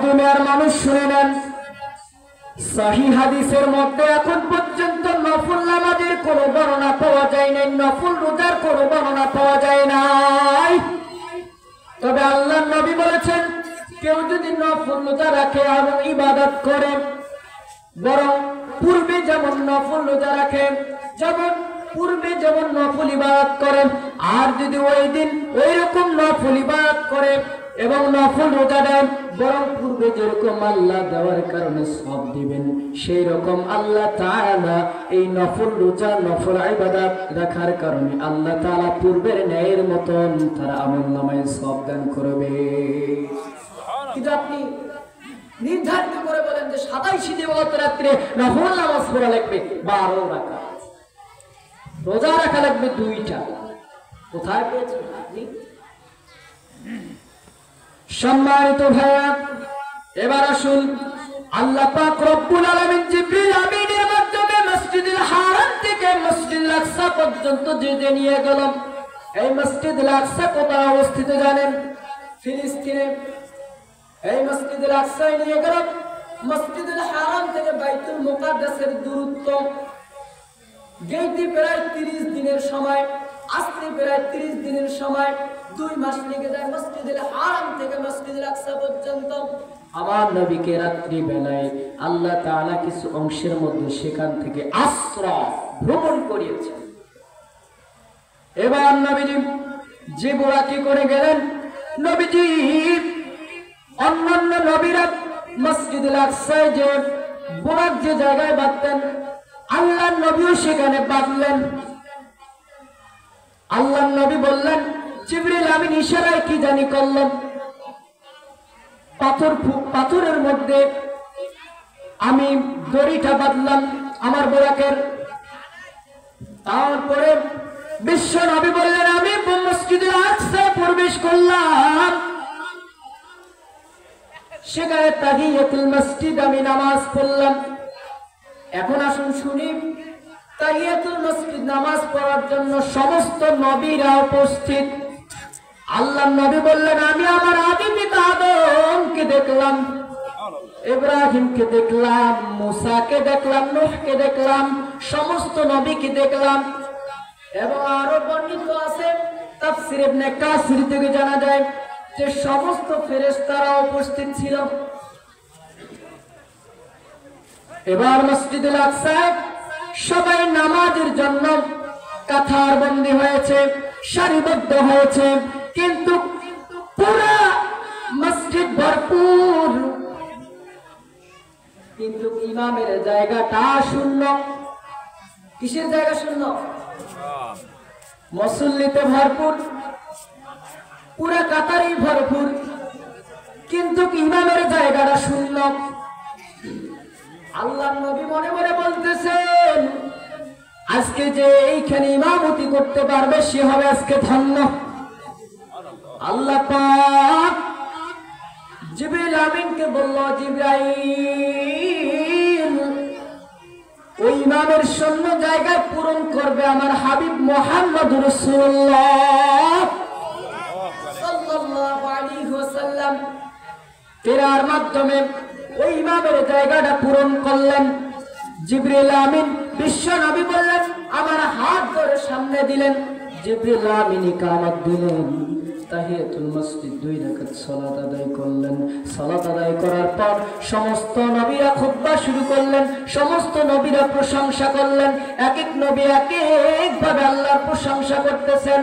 দুনিয়ার মানুষ শুনে নেন, সহিহ হাদিসের মধ্যে এখন পর্যন্ত নফল নামাজের কোনো বর্ণনা পাওয়া যায় নাই, নফল রোজার কোনো বর্ণনা পাওয়া যায় নাই। তবে আল্লাহর নবী বলেছেন, কেউ যদি নফল রোজা রাখে এবং ইবাদত করে, বরং পূর্বে যেমন নফল রোজা রাখে, যেমন পূর্বে যেমন নফল ইবাদত করেন, আর যদি ওই দিন ওই রকম নফল ইবাদত করে এবং নফল রোজা দেন, বরং পূর্বে যেরকম আল্লাহ দেওয়ার কারণে সব দিবেন, সেই রকম আল্লাহ তাআলা এই নফল রোজা নফল ইবাদত রাখার কারণে আল্লাহ তাআলা পূর্বের ন্যায়ের মতন তার আমলনামায় সব দান করবে। কিন্তু আপনি নির্ধারিত করে বলেন যে 27 দিবাগত রাত্রে নফল নামাজ পড়া লাগবে 12 রাকাত, রোজা রাখা লাগবে 2টা। কোথায় পেয়েছেন আপনি? সম্মানিত ভাইয়া, এবার আসুন, আল্লাহ পাক রব্বুল আলামিন জিবরিল আমিনের মাধ্যমে মসজিদুল হারাম থেকে মসজিদুল আকসা পর্যন্ত যে নিয়ে গেল। এই মসজিদুল আকসা কোথায় অবস্থিত জানেন? ফিলিস্তিনে। এই মসজিদুল আকসায় নিয়ে গেল। মসজিদুল হারাম থেকে বাইতুল মুকাদ্দাসের দূরত্ব গেইতে প্রায় 30 দিনের সময়, আসতে প্রায় 30 দিনের সময়, 2 মাস লেগে যায় মসজিদুল হারাম থেকে মসজিদুল আকসা পর্যন্ত। আমার নবীকে রাত্রি বেলায় আল্লাহ তাআলা কিছু অংশের মধ্যে সেখান থেকে আশ্রয় ভ্রমণ করিয়েছেন। এবার নবীজি যে বুরাকি করে গেলেন, নবীজি অন্যান্য নবীরা মসজিদুল আকসায় যে বুরাক যে জায়গায় বাঁধতেন, আল্লাহর নবীও সেখানে বাঁধলেন। আল্লাহর নবী বললেন, জিবরিল আমিন ইশারায় কি জানি করলেন, পাথরের মধ্যে আমি দড়িটা বাঁধলাম আমার বোরাকের। তারপরে বিশ্ব নবী বললেন, আমি মসজিদুল আকসায় প্রবেশ করলাম, সেখানে তাহিয়াতুল মসজিদ আমি নামাজ পড়লাম। এখন আসুন শুনি, তাহিয়াতুল মসজিদ নামাজ পড়ার জন্য সমস্ত নবীরা উপস্থিত। আল্লাহর নবী বললেন, আমি আমার আদি পিতা আদমকে দেখলাম, ইব্রাহিমকে দেখলাম, মুসাকে দেখলাম, নূহকে দেখলাম, সমস্ত নবীকে দেখলাম। এবং আরো বর্ণিত আছে, তাফসীর ইবনে কাসির থেকে জানা যায় যে সমস্ত ফেরেশতারা উপস্থিত ছিল। এবার মসজিদুল আকসায় সবাই নামাজের জন্য কাতার বন্দী হয়েছে, সারিবদ্ধ হয়েছে, কিন্তু পুরা মসজিদ ভরপুর, কিন্তু ইমামের জায়গাটা শূন্য। কিসের জায়গা শূন্য? মুসল্লিতে ভরপুর, পুরা কাতারই ভরপুর, কিন্তু ইমামের জায়গাটা শূন্য। আল্লাহর নবী মনে মনে বলতেছেন, আজকে যে এইখানে ইমামতি করতে পারবে সে হবে আজকে ধন্য। আল্লাহ পাক জিবরিল আমিনকে বলল, জিবরাইল ওই ইমামের শূন্য জায়গায় পূরণ করবে আমার হাবিব মুহাম্মদুর রাসূলুল্লাহ সাল্লাল্লাহু আলাইহি ওয়াসাল্লাম। তেরার মাধ্যমে ওই ইমামের জায়গাটা পূরণ করলেন। জিবরিল আমিন বিশ্ব নবী বললেন, আমার হাত ধরে সামনে দিলেন। জিবরিল আমিন ইকামত দিলেন, তাহিয়াতুল মসজিদ 2 রাকাত সালাত আদায় করলেন। সালাত আদায় করার পর সমস্ত নবীরা খুতবা শুরু করলেন, সমস্ত নবীরা প্রশংসা করলেন। এক এক নবী এক একভাবে আল্লাহর প্রশংসা করতেছেন।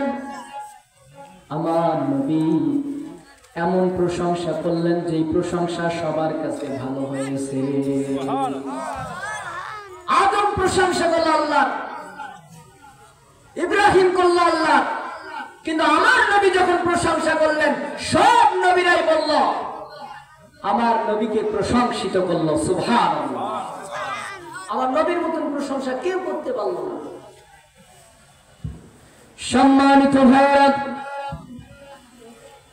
আমার নবী এমন প্রশংসা করলেন যেই প্রশংসা সবার কাছে ভালো হয়েছে। আদম প্রশংসা করল আল্লাহ, ইব্রাহিম করল আল্লাহ, কিন্তু আমার নবী যখন প্রশংসা করলেন সব নবীরাই বলল, আমার নবীকে প্রশংসিত করল। সুবহানাল্লাহ। আমার নবীর মতন প্রশংসা কেউ করতে পারল না। সম্মানিত ভাইরা,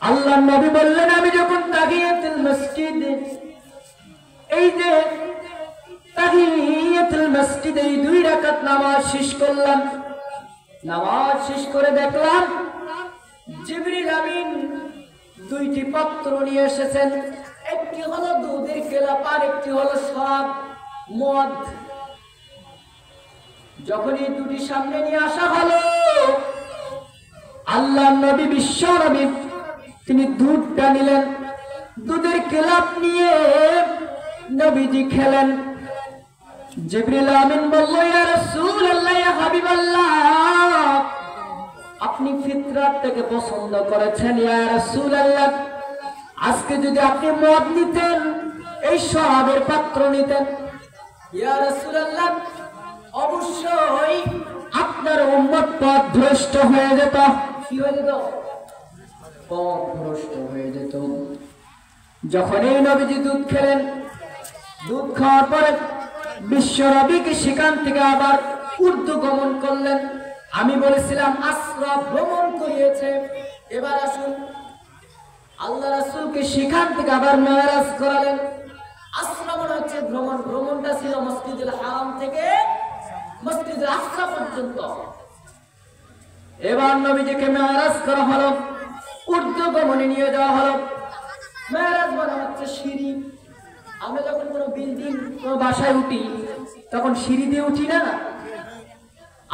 আল্লাহ নবী বললেন, আমি যখন তাহিয়াতুল মসজিদ, এই যে তাহিয়াতুল মসজিদ, এই 2 রাকাত নামাজ শেষ করলাম। নামাজ শেষ করে দেখলাম জিবরিল আমিন 2টি পাত্র নিয়ে এসেছেন। একটি হলো দুধের কেলাপ, আর একটি হলো শরাব, মদ। যখন এই 2টি সামনে নিয়ে আসা হলো, আল্লাহ নবী বিশ্ব নবী তিনি দুধটা নিলেন, দুধের কেলাপ নিয়ে নবীজি খেলেন। জিবরিল আমিন বলল, ইয়া রাসূলুল্লাহ, ইয়া হাবিবাল্লাহ, আপনি ফিতরাত থেকে পছন্দ করেছেন। ইয়া রাসূলুল্লাহ, আজকে যদি আপনি মদ নিতেন, এই শরাবের পাত্র নিতেন, ইয়া রাসূলুল্লাহ, অবশ্যই আপনার উম্মত পথভ্রষ্ট হয়ে যেত। কি হয়ে যেত? পথভ্রষ্ট হয়ে যেত। যখন এই নবীজি দুধ খেলেন, দুধ খাওয়ার পরে বিশ্ব নবীকে সেখান থেকে আবার উর্দু গমন করলেন। আমি বলেছিলাম আসরা ভ্রমণ করিয়েছে। এবার আসুন, আল্লাহ রাসূলকে সেখান থেকে আবার মেরাজ করালেন। আসরা মানে হচ্ছে ভ্রমণ। ভ্রমণটা ছিল মসজিদুল হারাম থেকে মসজিদুল আকসা পর্যন্ত। এবার নবীজিকে মেরাজ করা হলো, উর্দু গমনে নিয়ে যাওয়া হলো। মেরাজ মানে হচ্ছে সিঁড়ি। আমরা যখন কোনো বিল্ডিং, কোনো বাসায় উঠি, তখন সিঁড়ি দিয়ে উঠি না,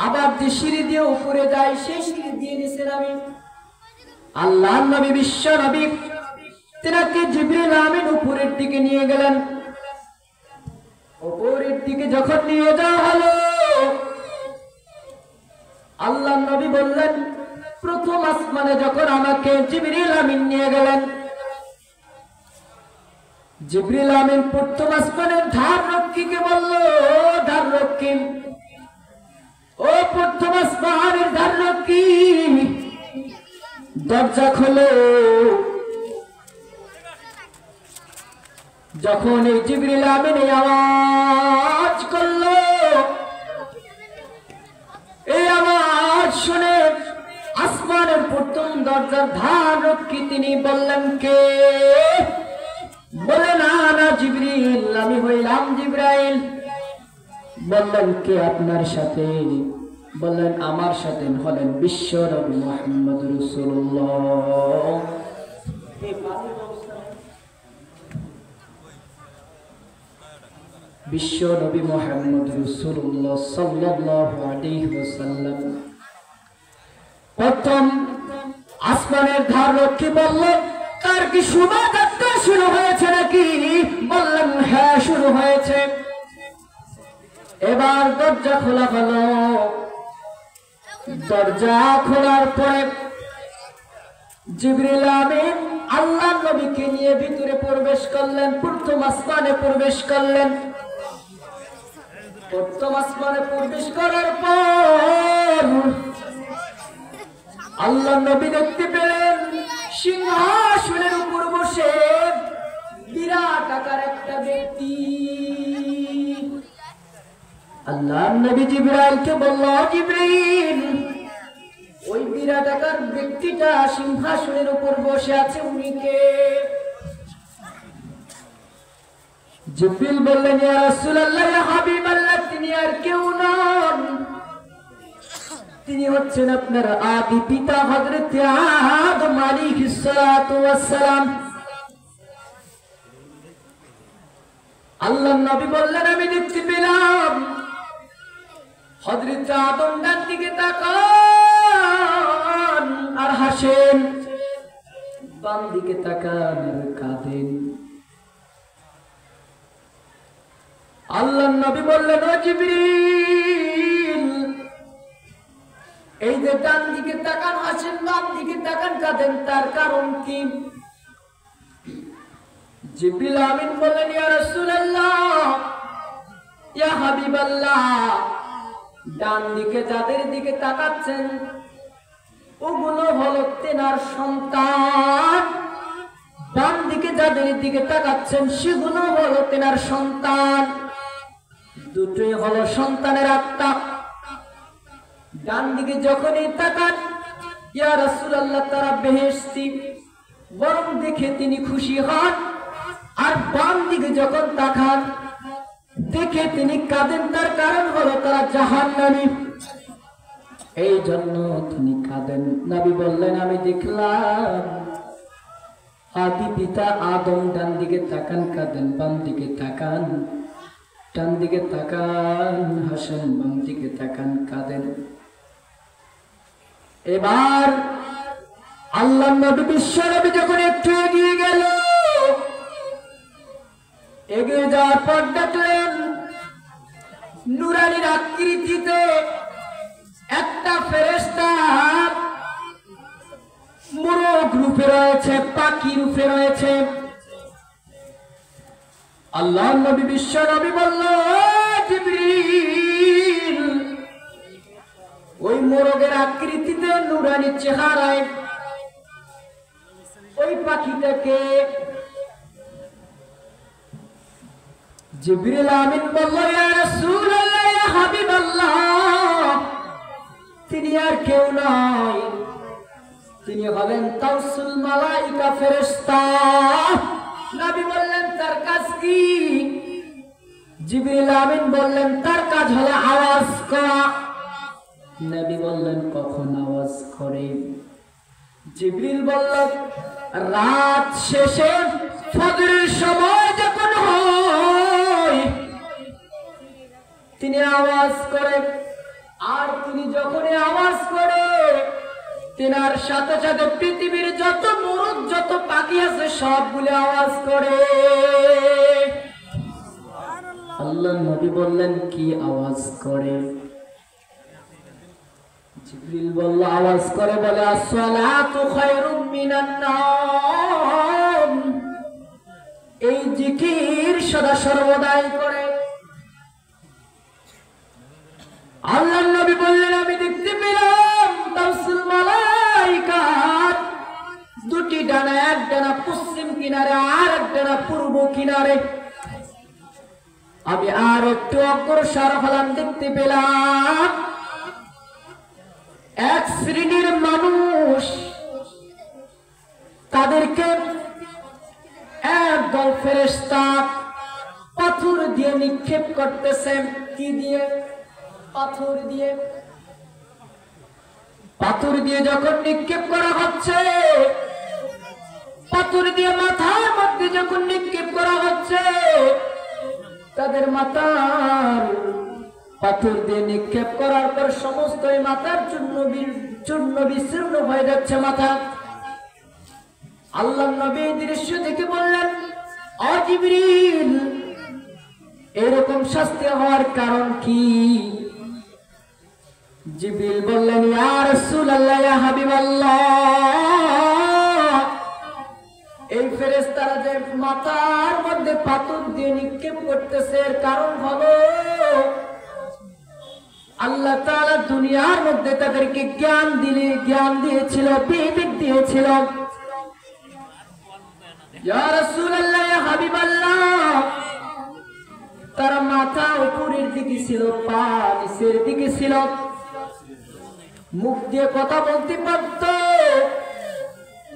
আবার যে সিঁড়ি দিয়ে উপরে যাই, সেই সিঁড়ি দিয়ে নিচে নামি। আল্লাহ নবী বিশ্ব নবী তিনাকে জিবরিল আমিন উপরের দিকে নিয়ে গেলেন। উপরের দিকে যখন নিয়ে যাওয়া হলো, আল্লাহ নবী বললেন, প্রথম আসমানে যখন আমাকে জিবরিল আমিন নিয়ে গেলেন, জিবরিল আমিন প্রথম আসমানের ধার রক্ষীকে বলল, ধার রক্ষী, ও প্রথম আসমানের ধার রক্ষী, দরজা খোলো। যখন এই জিবরিল আমিন এই আওয়াজ করলো, এই আওয়াজ শুনে আসমানের প্রথম দরজার ধার রক্ষী তিনি বললেন, কে? বলে, না না জিবরিল, আমি হইলাম জিবরাইল। বললেন, কে আপনার সাথে? বললেন, আমার সাথে হলেন বিশ্ব নবী মুহাম্মদ রাসূলুল্লাহ। বিশ্ব নবী মুহাম্মদ রাসূলুল্লাহ সাল্লাল্লাহু আলাইহি ওয়াসাল্লাম প্রথম আসমানের ধার রক্ষী বলল, তার কি শোভাযাত্রা শুরু হয়েছে নাকি? বললেন, হ্যাঁ শুরু হয়েছে। এবার দরজা খোলা হলো। দরজা খোলার পরে জিবরিল আমিন আল্লাহ নবীকে নিয়ে ভিতরে প্রবেশ করলেন, প্রথম আসমানে প্রবেশ করলেন। প্রথম আসমানে প্রবেশ করার পর আল্লাহ নবী দেখতে পেলেন সিংহাসনের উপর বসে বিরাট আকার একটা ব্যক্তি। আল্লাহ নবী জিবরাইলকে বলল, জিবরাইল, ওই বিরাট আকার ব্যক্তিটা সিংহাসনের উপর বসে আছে, উনি কে? জিবরিল বললেন, ইয়া রাসূলুল্লাহ, ইয়া হাবিবাল্লাহ, তিনি তিনি আর কেউ নন, তিনি হচ্ছেন আপনার আদি পিতা হযরত আদম আলাইহিস সালাতু ওয়াস সালাম। আল্লাহর নবী বললেন আমি দেখতে পেলাম হযরত আদম ডান দিকে তাকান আর হাসেন, বাম দিকে তাকান আর কাঁদেন। আল্লাহর নবী বললেন ও জিবরিল, এই যে ডান দিকে তাকান হাসেন, বাম দিকে তাকান কাঁদেন, তার কারণ কি? জিবরিল আমিন বললেন ইয়া রাসূলুল্লাহ, ইয়া হাবিবাল্লাহ, ডান দিকে যাদের দিকে তাকাচ্ছেন ওগুলো হলো তেনার সন্তান, বাম দিকে যাদের দিকে তাকাচ্ছেন সেগুলো হলো তেনার সন্তান, দুটোই হলো সন্তানের আত্মা। ডান দিকে যখনই তাকান ইয়া রাসূলুল্লাহ তারা বেহেশতি, বরং দেখে তিনি খুশি হন, আর বাম দিকে যখন তাকান দেখে তিনি কাঁদেন, তার কারণ হলো তারা জাহান্নামী, এই জন্য তিনি কাঁদেন। নবী বললেন আমি দেখলাম আদি পিতা আদম ডান দিকে তাকান কাঁদেন, বাম দিকে তাকান, ডান দিকে তাকান হাসেন, বাম দিকে তাকান কাঁদেন। এবার আল্লাহর নবী বিশ্ব নবী যখন একটু এগিয়ে গেল, এগিয়ে যাওয়ার পর দেখলেন নুরানির আকৃতিতে একটা ফেরেশতা মোরগ রূপে রয়েছে, পাখি রূপে রয়েছে। আল্লাহর নবী বিশ্ব নবী বলল জিবরিল, ওই মোরগের আকৃতিতে নুরানি চেহারায় ওই পাখিটাকে? জিবরিল আমিন বলল ইয়া রাসূলুল্লাহ, ইয়া হাবিবাল্লাহ, তিনি আর কেউ নয়, তিনি হলেন তাওসুল মালাইকা ফেরেশতা। নবী বললেন তার কাজ কি? জিবরিল আমিন বললেন তার কাজ হলো আওয়াজ করা। নবী বললেন কখন আওয়াজ করে? জিবরিল বলল রাত শেষে ফজরের সময় যখন হয় তিনি আওয়াজ করে, আর তিনি যখনই আওয়াজ করে তেনার সাথে সাথে পৃথিবীর যত মোরগ যত পাখি আছে সবগুলো আওয়াজ করে। আল্লাহর নবী বললেন কি আওয়াজ করে? জিবরিল বলল আওয়াজ করে বলে আসসালাতু খায়রুম মিনান নাওম, এই জিকির সদা সর্বদাই করে। আল্লাহর নবী বললেন আমি দেখতে পেলাম তাওসুল মালাইকা দুটি ডানা, এক ডানা পশ্চিম কিনারে আর এক ডানা পূর্ব কিনারে। আমি আর একটু অগ্রসর হলাম, দেখতে পেলাম এক শ্রেণীর মানুষ, তাদেরকে একদল ফেরেশতা পাথর দিয়ে নিক্ষেপ করতেছে। কি দিয়ে? পাথর দিয়ে। পাথর দিয়ে যখন নিক্ষেপ করা হচ্ছে, পাথর দিয়ে মাথার মধ্যে যখন নিক্ষেপ করা হচ্ছে, তাদের মাথার পাথর দিয়ে নিক্ষেপ করার পর সমস্ত মাথার চূর্ণ বিচূর্ণ হয়ে যাচ্ছে মাথা। আল্লাহর নবী দৃশ্য দেখে বললেন ও জিবরিল, এরকম শাস্তি হওয়ার কারণ কি? জিবরিল বললেন ইয়া রাসূলুল্লাহ, ইয়া হাবিবাল্লাহ, এই ফেরেশতারা যে মাথার মধ্যে পাথর দিয়ে নিক্ষেপ করতেছে এর কারণ হলো আল্লাহ তাআলা দুনিয়ার মধ্যে তাদেরকে জ্ঞান দিয়েছিল, বিবেক দিয়েছিল। ইয়া রাসূলুল্লাহ, ইয়া হাবিবাল্লাহ, তার মাথা উপরের দিকে ছিল, পা নিচের দিকে ছিল, মুখ দিয়ে কথা বলতে পারত,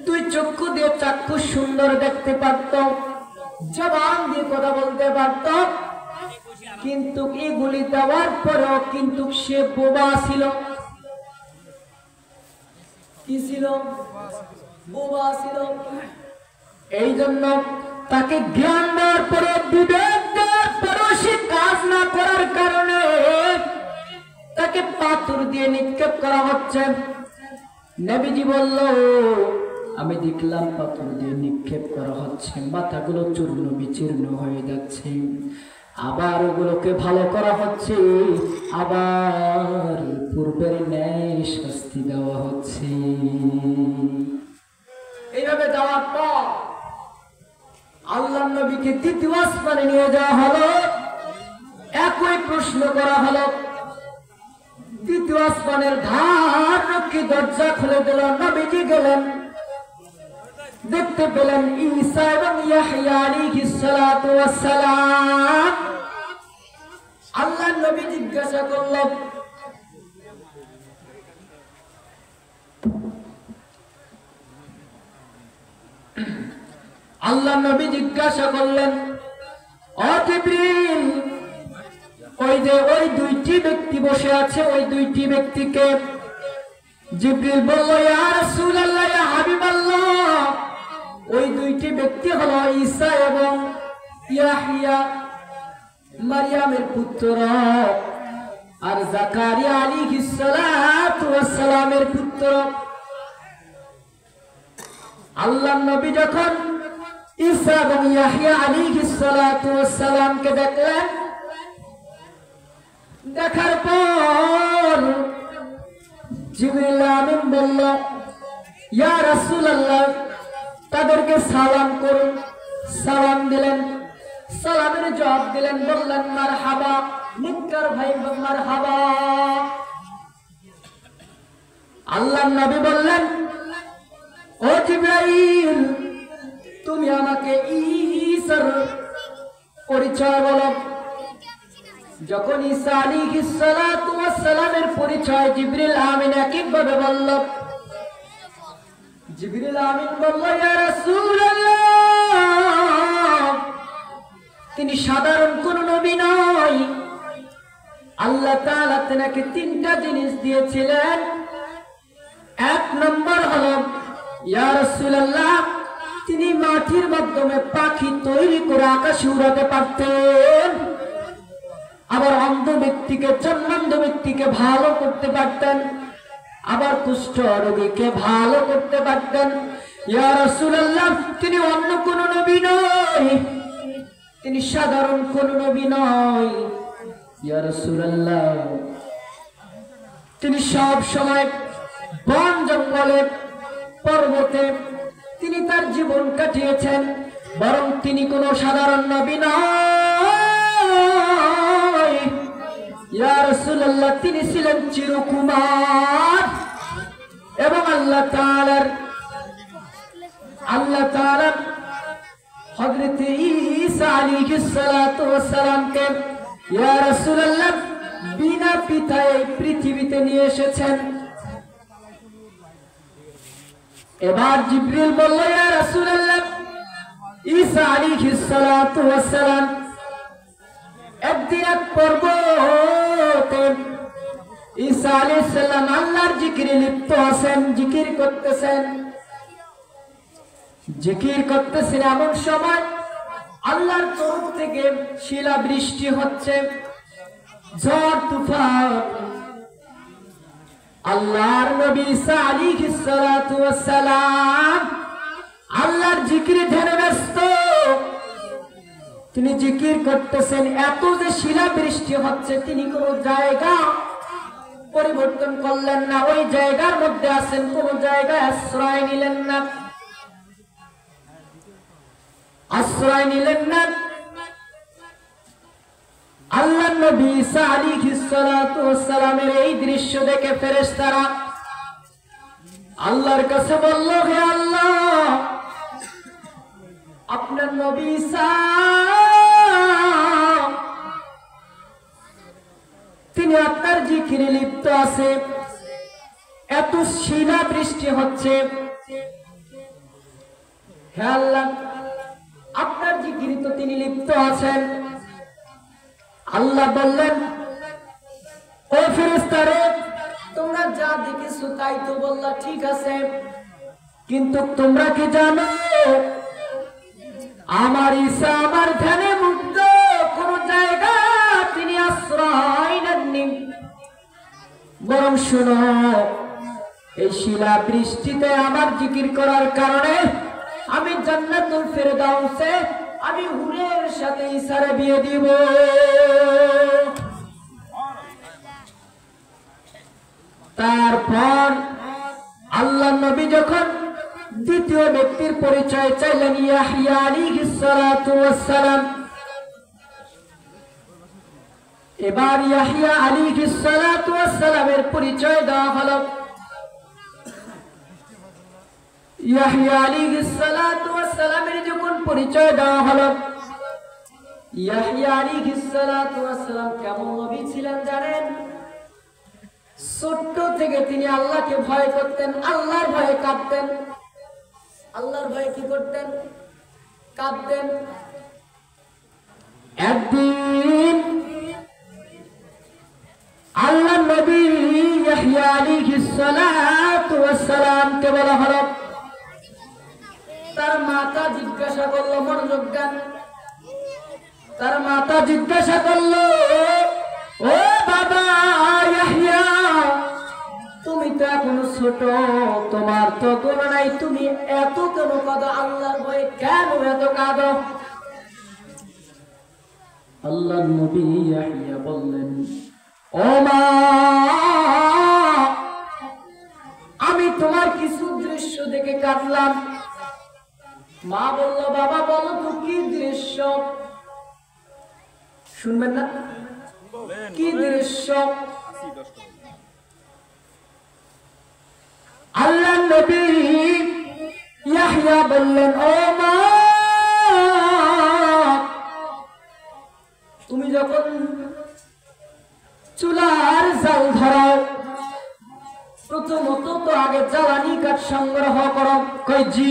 দুই চক্ষু দিয়ে চাক্ষু সুন্দর দেখতে পারত, জবান দিয়ে কথা বলতে পারত, কিন্তু এগুলি দেওয়ার পরেও কিন্তু সে বোবা ছিল। কি ছিল? বোবা ছিল। এই জন্য তাকে জ্ঞান দেওয়ার পরে, বিবেক দেওয়ার পরেও সে কাজ না করার কারণে তাকে পাথর দিয়ে নিক্ষেপ করা হচ্ছে। নবীজি বলল, আমি দেখলাম পাথর দিয়ে নিক্ষেপ করা হচ্ছে, মাথাগুলো চূর্ণ বিচূর্ণ হয়ে যাচ্ছে, আবার ওগুলোকে ভালো করা হচ্ছে, আবার পূর্বের ন্যায় শাস্তি দেওয়া হচ্ছে। এইভাবে যাওয়ার পর আল্লাহর নবীকে দ্বিতীয় আসমানে নিয়ে যাওয়া হলো। একই প্রশ্ন করা হলো। দ্বিতীয় আসমানের ধার রক্ষী দরজা খুলে দিল। নবীজি গেলেন, দেখতে পেলেন ঈসা এবং ইয়াহইয়া আলাইহিস সালাতু ওয়াস সালাম। আল্লাহর নবী জিজ্ঞাসা করলেন, আল্লাহর নবী জিজ্ঞাসা করলেন, ও জিবরিল, ওই দুইটি ব্যক্তি বসে আছে, ওই দুইটি ব্যক্তিকে? জিবরিল বলল, ইয়া রাসূলুল্লাহ, ইয়া হাবিবাল্লাহ, ওই দুইটি ব্যক্তি হলো ঈসা এবং ইয়াহইয়া, মারইয়ামের পুত্র, আর জাকারিয়া আলাইহিস সালাতু ওয়াস সালামের পুত্র। আল্লাহর নবী যখন ঈসা এবং ইয়াহইয়া আলাইহিস সালাতু ওয়াস সালামকে দেখলেন, দেখার পর জিবরিল আমিন বলল, ইয়া রাসূলুল্লাহ, তাদেরকে সালাম করুন। সালাম দিলেন, সালামের জবাব দিলেন, বললেন মারহাবা, নিকার ভাই মারহাবা। আল্লাহর নবী বললেন, ও জিবরাইল, তুমি আমাকে ঈসার পরিচয় বলো। যখন ঈসা আলাইহিস সালাতু ওয়াস সালামের পরিচয় জিবরিল আমিন একইভাবে বলল, জিবরিল আমিন বলল, ইয়া রাসূলুল্লাহ, তিনি সাধারণ কোন নবী নয়। আল্লাহ তাআলা তাকে তিনটা জিনিস দিয়েছিলেন। এক নম্বর হলো, ইয়া রাসূলুল্লাহ, তিনি মাটির মাধ্যমে পাখি তৈরি করে আকাশে উড়াতে পারতেন। আবার অন্ধ ব্যক্তিকে, জন্মান্ধ ব্যক্তিকে ভালো করতে পারতেন। আবার কুষ্ঠ রোগীকে ভালো করতে পারতেন। ইয়া রাসূলুল্লাহ, তিনি অন্য কোন নবী নয়, তিনি সাধারণ কোন নবী নয়। ইয়া রাসূলুল্লাহ, তিনি সব সময় বন জঙ্গলে, পর্বতে তিনি তার জীবন কাটিয়েছেন। বরং তিনি কোন সাধারণ নবী নয়। ইয়া রাসূলুল্লাহ, তিনি ছিলেন চিরকুমার এবং আল্লাহ তাআলা হযরত ঈসা আলাইহিস সালাতু ওয়াস সালামকে ইয়া রাসূলুল্লাহ বিনা পিতায় পৃথিবীতে নিয়ে এসেছেন। এবার জিবরিল বলল, ইয়া রাসূলুল্লাহ, ঈসা আলাইহিস সালাতু ওয়াস সালাম একদিন এক পর্বতে ঈসা আলাইহিস সালাম আল্লাহর জিকিরে লিপ্ত আছেন, জিকির করতেছেন। এমন সময় আল্লাহর তরফ থেকে শিলা বৃষ্টি হচ্ছে, ঝড় তুফান। আল্লাহর নবী ঈসা আলাইহিস সালাতু ওয়াস সালাম আল্লাহর জিকিরে ধ্যানে ব্যস্ত। তিনি জিকির করতেছেন, এত যে শিলা বৃষ্টি হচ্ছে, তিনি কোন জায়গা পরিবর্তন করলেন না, ওই জায়গার মধ্যে আছেন, কোন জায়গায় আশ্রয় নিলেন না। আল্লাহর নবী ঈসা আলাইহিস সালাতু ওয়াস সালামের এই দৃশ্য দেখে ফেরেশতারা আল্লাহর কাছে বলল, হে আল্লাহ, আপনার নবী ঈসা তিনি আপনার জিকিরে লিপ্ত আছে, এত শিলা বৃষ্টি হচ্ছে। হে আল্লাহ, আপনার জিকিরে তো তিনি লিপ্ত আছেন, আল্লাহ বললেন, ও ফেরেশতারা, তোমরা যা দেখেছো তাই তো বললা, ঠিক আছে, কিন্তু তোমরা কি জানো আমার ঈসা আমার ধ্যানে মুগ্ধ, কোন জায়গা তিনি আশ্রয় নেননি, বরং শোনো, এই শিলা বৃষ্টিতে আমার জিকির করার কারণে আমি জান্নাতুল ফেরদাউসে আমি হুরের সাথে ঈসারে বিয়ে দিব। তারপর আল্লাহ নবী যখন দ্বিতীয় ব্যক্তির পরিচয় চাইলেন, ইয়াহইয়া আলাইহিস সালাতু ওয়াস সালাম, এবার ইয়াহইয়া আলাইহিস সালাতু ওয়াস সালামের পরিচয় দেওয়া হলো। ইয়াহইয়া আলাইহিস সালাতু ওয়াস সালামের যখন পরিচয় দেওয়া হলো, ইয়াহইয়া আলাইহিস সালাতু ওয়াস সালাম কেমন নবী ছিলেন জানেন? ছোট্ট থেকে তিনি আল্লাহকে ভয় করতেন, আল্লাহর ভয়ে কাঁদতেন। আল্লাহর ভয়ে কি করতেন? কাঁদতেন। একদিন আল্লাহ নবী ইয়াহইয়া আলাইহিস সালাতু ওয়াস সালামকে বলা হলো, তার মাতা জিজ্ঞাসা করলো, মনোযোগ দেন, তার মাতা জিজ্ঞাসা করলো, ও বাবা ইয়াহইয়া, তুমি তো এখনো ছোট, তোমার তো গুণ নাই, তুমি এত কেন কাঁদো? আল্লাহর ভয়ে কেন এত কাঁদো? আল্লাহর নবী ইয়াহইয়া বললেন, ও মা, আমি তোমার কিছু দৃশ্য দেখে কাঁদলাম। মা বলল, বাবা বলো তো কি দৃশ্য? শুনবেন না? কি দৃশ্য? আল্লাহ নবী ইয়াহইয়া বললেন, ও মা, তুমি যখন চুলার জাল ধরাও, প্রথমত তো আগে জ্বালানি কাঠ সংগ্রহ করো। কই জি,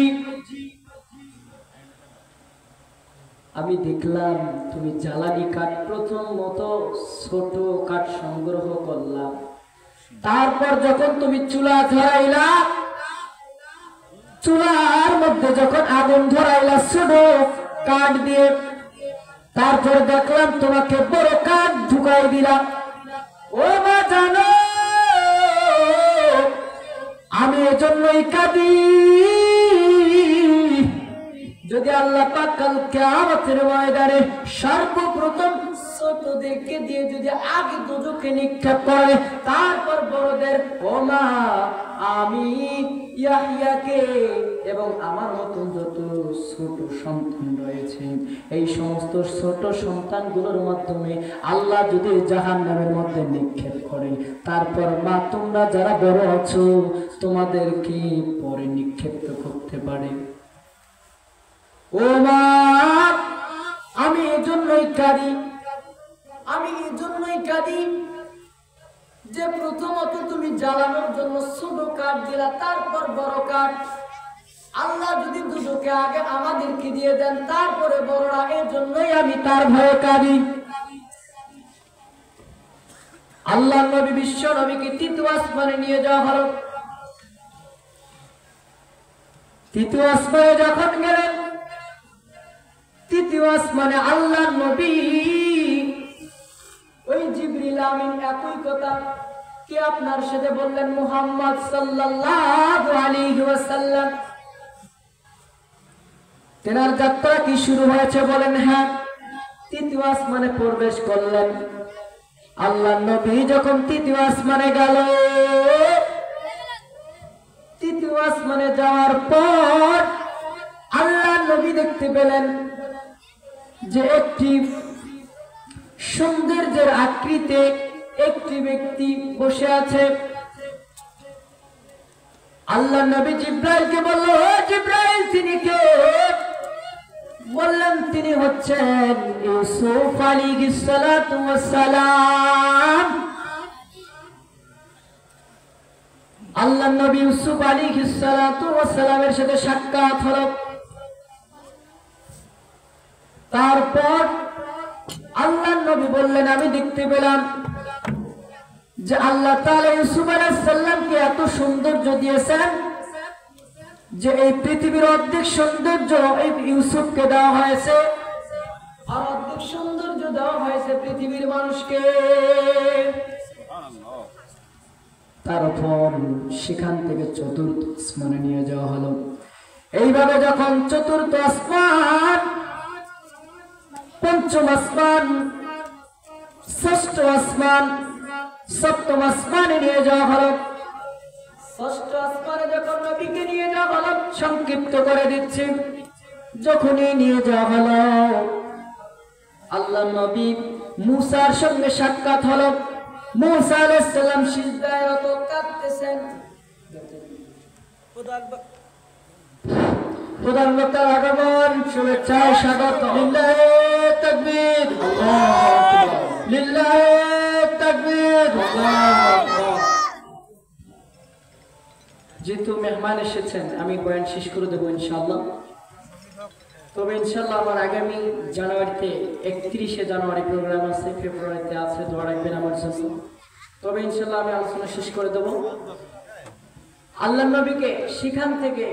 আমি দেখলাম তুমি জ্বালানি কাঠ প্রথমত ছোট কাঠ সংগ্রহ করলাম, তারপর যখন তুমি চুলা ধরাইলা, চুলার মধ্যে যখন আগুন ধরাইলা ছোট কাঠ দিয়ে, তারপর দেখলাম তোমাকে বড় কাঠ ঢুকাই দিলা। ও মা জানো, আমি এজন্যই কাঁদি, যদি আল্লাহ পাক কাল কিয়ামতের ময়দানে সর্বপ্রথম ছোটদেরকে দিয়ে যদি আগে দুজকে নিক্ষেপ করে, তারপর বড়দের, ও মা, আমি ইয়াহইয়াকে এবং আমার মতন যত ছোট সন্তান রয়েছে, এই সমস্ত ছোট সন্তানগুলোর মাধ্যমে আল্লাহ যদি জাহান্নামের মধ্যে নিক্ষেপ করে, তারপর মা তোমরা যারা বড় আছো তোমাদেরকে পরে নিক্ষেপ করতে পারে। ও মা, আমি এজন্যই কাঁদি, আমি এজন্যই কাঁদি যে প্রথমত তুমি জ্বালানোর জন্য ছোট কাঠ দিলা, তারপর বড় কাঠ। আল্লাহ যদি দুটোকে আগে আমাদেরকে দিয়ে দেন, তারপরে বড়রা, এর জন্যই আমি তার ভয়ে কাঁদি। আল্লাহ নবী বিশ্ব নবীকে তৃতীয় আসমানে নিয়ে যাওয়া হলো। তৃতীয় আসমানে যখন গেলেন, তৃতীয় আসমানে আল্লাহ নবী ওই জিবরিল আমিন একই কথা কি আপনার সাথে বললেন, মুহাম্মদ সাল্লাল্লাহু আলাইহি ওয়াসাল্লাম, তেনার যাত্রা কি শুরু হয়েছে? বলেন হ্যাঁ। তৃতীয় আসমানে প্রবেশ করলেন। আল্লাহ নবী যখন তৃতীয় আসমানে গেল, তৃতীয় আসমানে যাওয়ার পর আল্লাহ নবী দেখতে পেলেন যে একটি সৌন্দর্যের আকৃতিতে একটি ব্যক্তি বসে আছে। আল্লাহ নবী জিব্রাইলকে বলল, ও জিব্রাইল, তিনি কে? বললেন, তিনি হচ্ছেন ইউসুফ আলাইহিস সালাতু ওয়াস সালাম। আল্লাহ নবী ইউসুফ আলাইহিস সালাতু ওয়াস সালামের সাথে সাক্ষাৎ হলো। তারপর আল্লাহর নবী বললেন আমি দেখতে পেলাম যে আল্লাহ তাআলা ইউসুফ আলাইহিস সালামকে এত সৌন্দর্য দিয়েছেন যে এই পৃথিবীর অর্ধেক সৌন্দর্য এই ইউসুফকে দেওয়া হয়েছে, আর অর্ধেক সৌন্দর্য দেওয়া হয়েছে পৃথিবীর মানুষকে। তারপর সেখান থেকে চতুর্থ আসমানে নিয়ে যাওয়া হলো। এইভাবে যখন চতুর্থ আসমান, পঞ্চম আসমান, ষষ্ঠ আসমান, সপ্তম আসমানে নিয়ে যাওয়া হলো। ষষ্ঠ আসমানে যখন নবীকে নিয়ে যাওয়া হলো, সংক্ষিপ্ত করে দিচ্ছি, যখনই নিয়ে যাওয়া হলো আল্লাহ নবী মুসার সঙ্গে সাক্ষাৎ হলো। মুসা আলাইহিস সালাম সিজদায় রত কাঁদতেছেন। খোদার বক্তার আগমন, শুভেচ্ছায় স্বাগত। লিল্লাহে তাকবীর, আল্লাহু আকবার। লিল্লাহে তাকবীর, আল্লাহু আকবার। যেহেতু মেহমান এসেছেন আমি বয়ান শেষ করে দেবো ইনশাআল্লাহ। তবে ইনশাআল্লাহ আমার আগামী জানুয়ারিতে 31শে জানুয়ারি প্রোগ্রাম আছে, ফেব্রুয়ারিতে আছে, দোয়া রাখবেন আমার জন্য। তবে ইনশাআল্লাহ আমি আলোচনা শেষ করে দেব। আল্লাহ নবীকে সেখান থেকে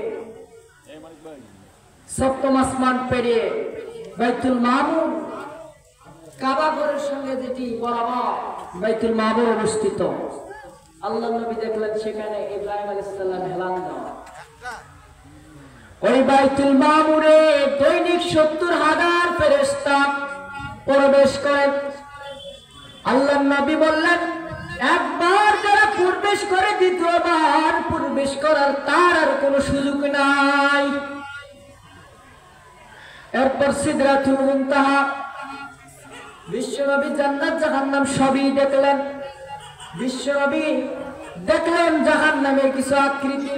সপ্তম আসমান পেরিয়ে বাইতুল মামুর, কাবা ঘরের সঙ্গে যেটি বরাবর বাইতুল মামুর অবস্থিত, আল্লাহ নবী দেখলেন সেখানে ইব্রাহিম আলাইহিস সালাম হেলান দেওয়া। ওই বাইতুল মামুরে দৈনিক 70,000 ফেরেশতা প্রবেশ করেন। আল্লাহ নবী বললেন একবার যারা প্রবেশ করে দ্বিতীয়বার প্রবেশ করার তার আর কোনো সুযোগ নাই। এরপর সিদরাতুল মুনতাহা, বিশ্বনবী জান্নাত জাহান্নাম সবই দেখলেন। বিশ্বনবী দেখলেন জাহান্নামের কিছু আকৃতি,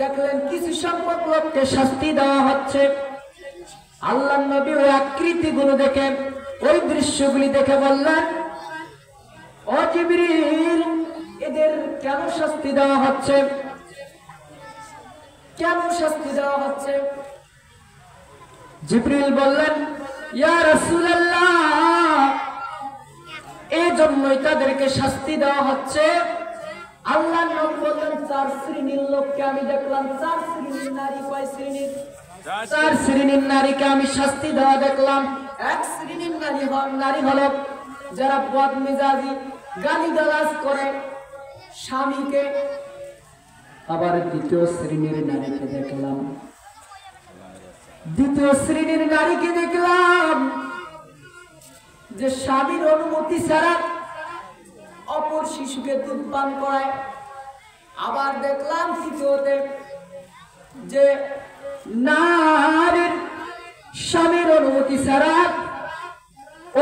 দেখলেন কিছু সংখ্যক লোককে শাস্তি দেওয়া হচ্ছে। আল্লাহ নবী ওই আকৃতিগুলো দেখে, ওই দৃশ্যগুলি দেখে বললেন ও জিবরিল, এদের কেন শাস্তি দেওয়া হচ্ছে, কেন শাস্তি দেওয়া হচ্ছে? জিবরিল বললেন ইয়া রাসূলুল্লাহ, এই জন্যই তাদেরকে শাস্তি দেওয়া হচ্ছে। আল্লাহ নবী বললেন 4 শ্রেণীর লোককে আমি দেখলাম। 4 শ্রেণীর নারী, কয় শ্রেণীর? 4 শ্রেণীর নারীকে আমি শাস্তি দেওয়া দেখলাম। এক শ্রেণীর নারী হলো যারা বদমেজাজি, গালিগালাজ করে স্বামীকে। আবার দ্বিতীয় শ্রেণীর নারীকে দেখলাম, দ্বিতীয় শ্রেণীর নারীকে দেখলাম যে স্বামীর অনুমতি ছাড়া অপর শিশুকে দুধ পান করায়। আবার দেখলাম তৃতীয়তে যে নারীর স্বামীর অনুমতি ছাড়া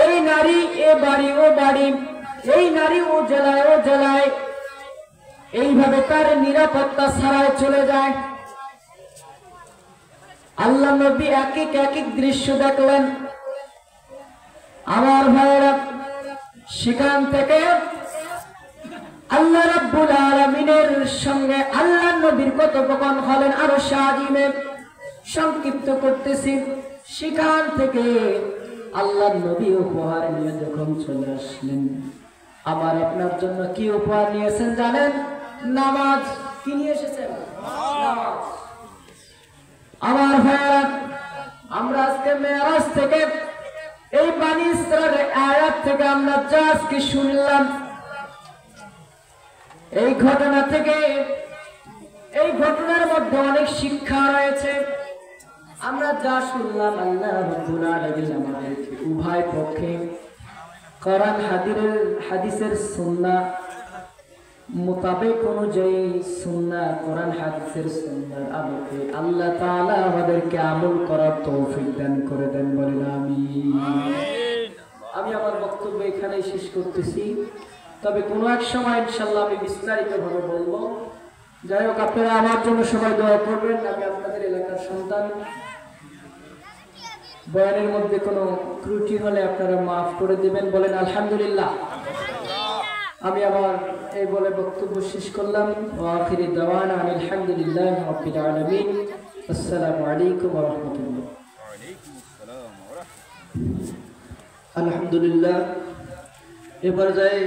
ওই নারী এ বাড়ি ও বাড়ি, এই নারী ও জেলায় ও জেলায়, এইভাবে তার নিরাপত্তা ছাড়াই চলে যায়। আল্লাহ নবী এক এক দৃশ্য দেখলেন। আমার ভাইয়েরা, সেখান থেকে আল্লাহ রাব্বুল আলামিনের সঙ্গে আল্লাহ নবীর কথোপকথন হলেন আরশে আজিমে। সংক্ষিপ্ত করতেছি, সেখান থেকে আল্লাহ নবী উপহার নিয়ে যখন চলে আসলেন, আমার আপনার জন্য কি উপহার নিয়েছেন জানেন? নামাজ। কি নিয়ে এসেছেন? নামাজ। আমার ভাইয়েরা, আমরা আজকে মেরাজ থেকে, এই বানী ইসরায়েলের আয়াত থেকে আমরা যা আজকে শুনলাম, এই ঘটনা থেকে, এই ঘটনার মধ্যে অনেক শিক্ষা রয়েছে। আমরা যা শুনলাম, আল্লাহ রাব্বুল আলামিন আমাদেরকে উভয় পক্ষে কোরআন হাদিসের সুন্নাহ মোতাবেক অনুযায়ী, সুন্নাহ কোরআন হাদিসের সুন্নাহর আলোকে আল্লাহ তাআলা আমাদেরকে আমল করার তৌফিক দান করে দেন, বলেন আমিন। আমি আমার বক্তব্য এখানেই শেষ করতেছি। তবে কোনো এক সময় ইনশাআল্লাহ আমি বিস্তারিতভাবে বলবো। যাই হোক, আপনারা আমার জন্য সবাই দোয়া করবেন। আমি আপনাদের এলাকার সন্তান। বয়ানের মধ্যে কোনো ত্রুটি হলে আপনারা মাফ করে দিবেন, বলেন আলহামদুলিল্লাহ। আমি আমার এই বলে বক্তব্য শেষ করলাম। ওয়া আখিরি দাওয়ানা আলহামদুলিল্লাহি রাব্বিল আলামিন। আসসালামু আলাইকুম ওয়া রাহমাতুল্লাহ। আলহামদুলিল্লাহ এ পর্যায়ে